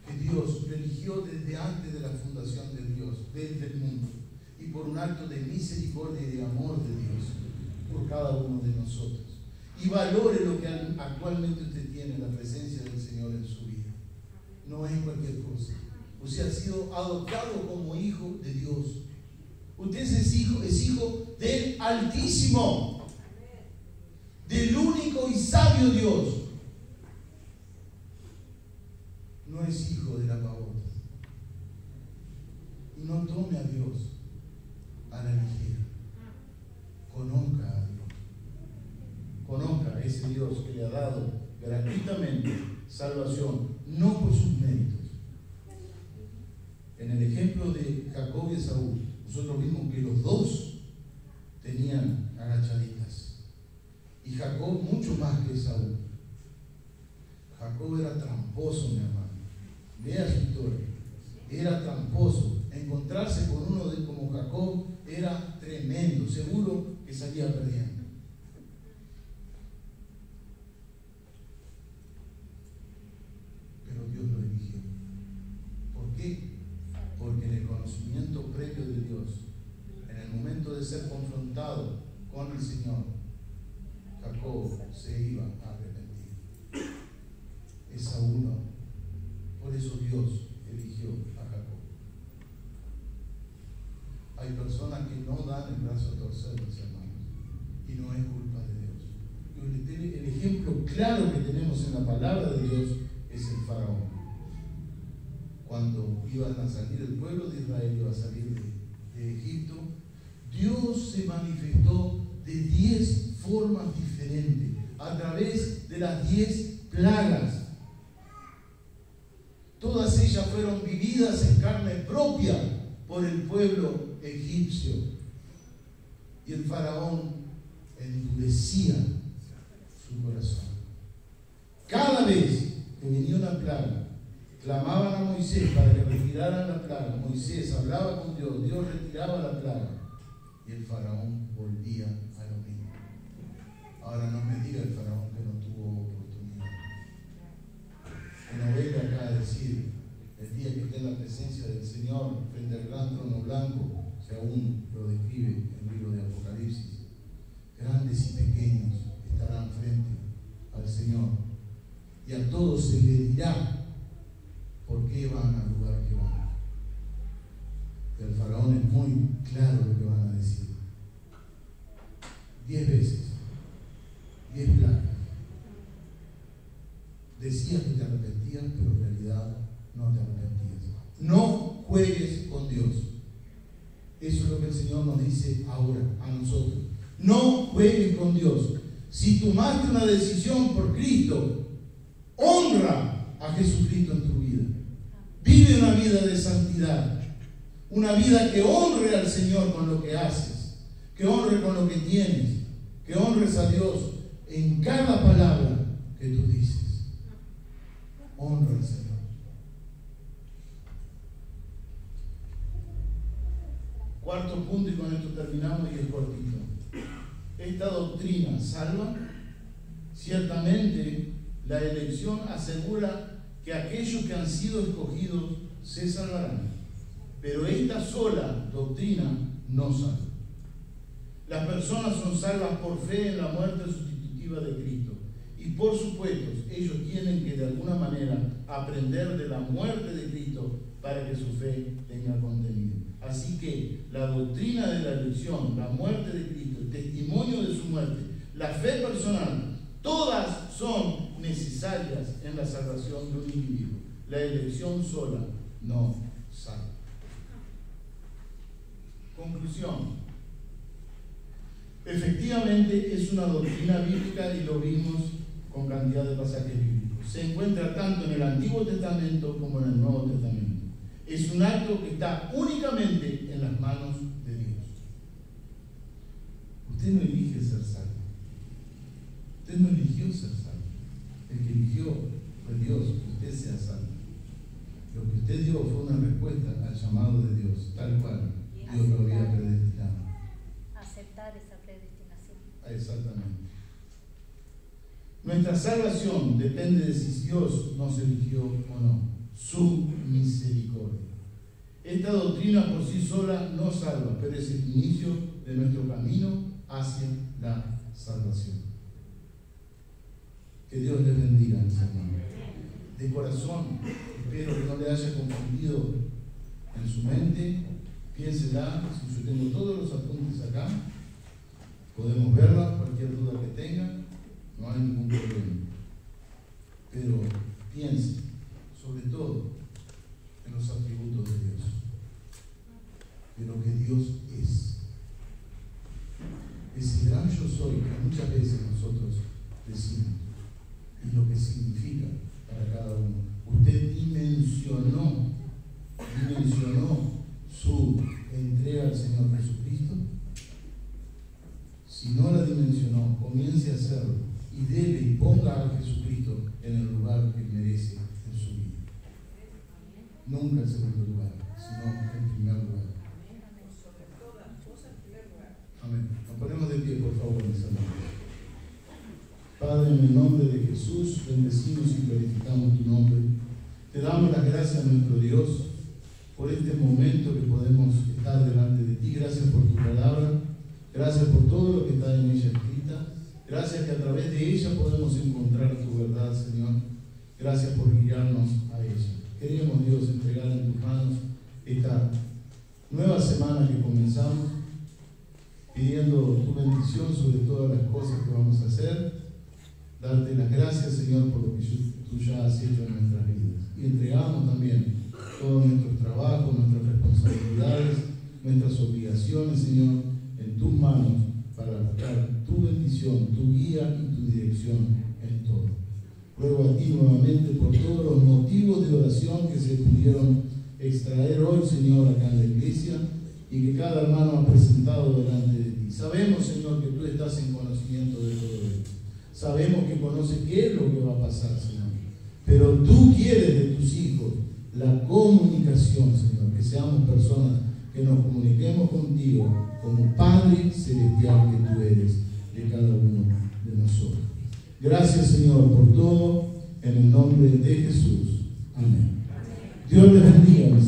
Speaker 6: que Dios lo eligió desde antes de la fundación de Dios, desde el mundo, y por un acto de misericordia y de amor de Dios por cada uno de nosotros. Y valore lo que actualmente usted tiene, la presencia del Señor en su vida. No es cualquier cosa. Usted ha sido adoptado como hijo de Dios. Usted es hijo del Altísimo, del único y sabio Dios. No es hijo de la pavota. Y no tome a Dios a la ligera. Conozca a Dios. Conozca a ese Dios que le ha dado gratuitamente salvación, no por sus méritos. En el ejemplo de Jacob y Esaú, nosotros vimos que los dos tenían agachaditas. Y Jacob mucho más que Esaú. Jacob era tramposo, mi hermano. Vea su historia. Era tramposo. Encontrarse con uno como Jacob era tremendo. Seguro que salía perdiendo. Pero Dios lo eligió. ¿Por qué? Porque en el conocimiento previo de Dios, en el momento de ser confrontado con el Señor, Jacob se iba a arrepentir. Esaú no. Por eso Dios eligió a Jacob. Hay personas que no dan el brazo a torcer, mis hermanos, y no es culpa de Dios. El ejemplo claro que tenemos en la palabra de Dios es el faraón. Cuando iban a salir el pueblo de Israel, iba a salir de Egipto, Dios se manifestó de 10 formas diferentes, a través de las 10 plagas. Todas ellas fueron vividas en carne propia por el pueblo egipcio. Y el faraón endurecía su corazón. Cada vez que venía una plaga, clamaban a Moisés para que retiraran la plaga. Moisés hablaba con Dios, Dios retiraba la plaga y el faraón volvía a lo mismo. Ahora no me diga el faraón que no tuvo oportunidad. Que no venga acá a decir el día que esté en la presencia del Señor frente al gran trono blanco, que aún lo describe el libro de Apocalipsis. Grandes y pequeños estarán frente al Señor y a todos se le dirá por qué van al lugar que van. El faraón es muy claro lo que van a decir. 10 veces, 10 plagas. Decías que te arrepentías, pero en realidad no te arrepentías. No juegues con Dios. Eso es lo que el Señor nos dice ahora a nosotros. No juegues con Dios. Si tomaste una decisión por Cristo, honra a Jesucristo en tu vida. Vive una vida de santidad. Una vida que honre al Señor con lo que haces. Que honre con lo que tienes. Que honres a Dios en cada palabra que tú dices. Honra al Señor. Cuarto punto, y con esto terminamos y es cortito. Esta doctrina salva. Ciertamente la elección asegura que aquellos que han sido escogidos se salvarán, pero esta sola doctrina no salva. Las personas son salvas por fe en la muerte sustitutiva de Cristo, y por supuesto ellos tienen que de alguna manera aprender de la muerte de Cristo para que su fe tenga contenido. Así que la doctrina de la elección, la muerte de Cristo, el testimonio de su muerte, la fe personal, todas son necesarias en la salvación de un individuo. La elección sola no salva. Conclusión. Efectivamente es una doctrina bíblica y lo vimos con cantidad de pasajes bíblicos. Se encuentra tanto en el Antiguo Testamento como en el Nuevo Testamento. Es un acto que está únicamente en las manos de Dios. Usted no elige ser salvo. Usted no eligió ser salvo. El que eligió fue Dios, que usted sea salvo. Lo que usted dio fue una respuesta al llamado de Dios, tal cual Dios lo había predestinado.
Speaker 3: Aceptar esa predestinación.
Speaker 6: Exactamente. Nuestra salvación depende de si Dios nos eligió o no. Su misericordia. Esta doctrina por sí sola no salva, pero es el inicio de nuestro camino hacia la salvación. Que Dios les bendiga, mis hermanos. De corazón, espero que no le haya confundido en su mente. Piénsela, si yo tengo todos los apuntes acá, podemos verla, cualquier duda que tenga, no hay ningún problema. Pero piense, sobre todo, en los atributos de Dios, de lo que Dios es. Ese gran yo soy que muchas veces nosotros decimos, y lo que significa para cada uno. Usted dimensionó su entrega al Señor Jesucristo. Si no la dimensionó, comience a hacerlo y debe y ponga a Jesucristo en el lugar que merece en su vida. Nunca en segundo lugar, sino en primer lugar. Amén. Nos ponemos de pie, por favor, mis hermanos. Padre, en el nombre de Jesús, bendecimos y glorificamos tu nombre. Te damos las gracias a nuestro Dios por este momento que podemos estar delante de ti. Gracias por tu palabra. Gracias por todo lo que está en ella escrita. Gracias que a través de ella podemos encontrar tu verdad, Señor. Gracias por guiarnos a ella. Queremos, Dios, entregar en tus manos esta nueva semana que comenzamos, pidiendo tu bendición sobre todas las cosas que vamos a hacer. Darte las gracias, Señor, por lo que tú ya has hecho en nuestras vidas. Y entregamos también todos nuestros trabajos, nuestras responsabilidades, nuestras obligaciones, Señor, en tus manos para buscar tu bendición, tu guía y tu dirección en todo. Ruego a ti nuevamente por todos los motivos de oración que se pudieron extraer hoy, Señor, acá en la iglesia y que cada hermano ha presentado delante de ti. Sabemos, Señor, que tú estás en conocimiento de todo esto. Sabemos que conoces qué es lo que va a pasar, Señor. Pero tú quieres de tus hijos la comunicación, Señor, que seamos personas que nos comuniquemos contigo como Padre Celestial que tú eres de cada uno de nosotros. Gracias, Señor, por todo, en el nombre de Jesús. Amén. Dios les bendiga.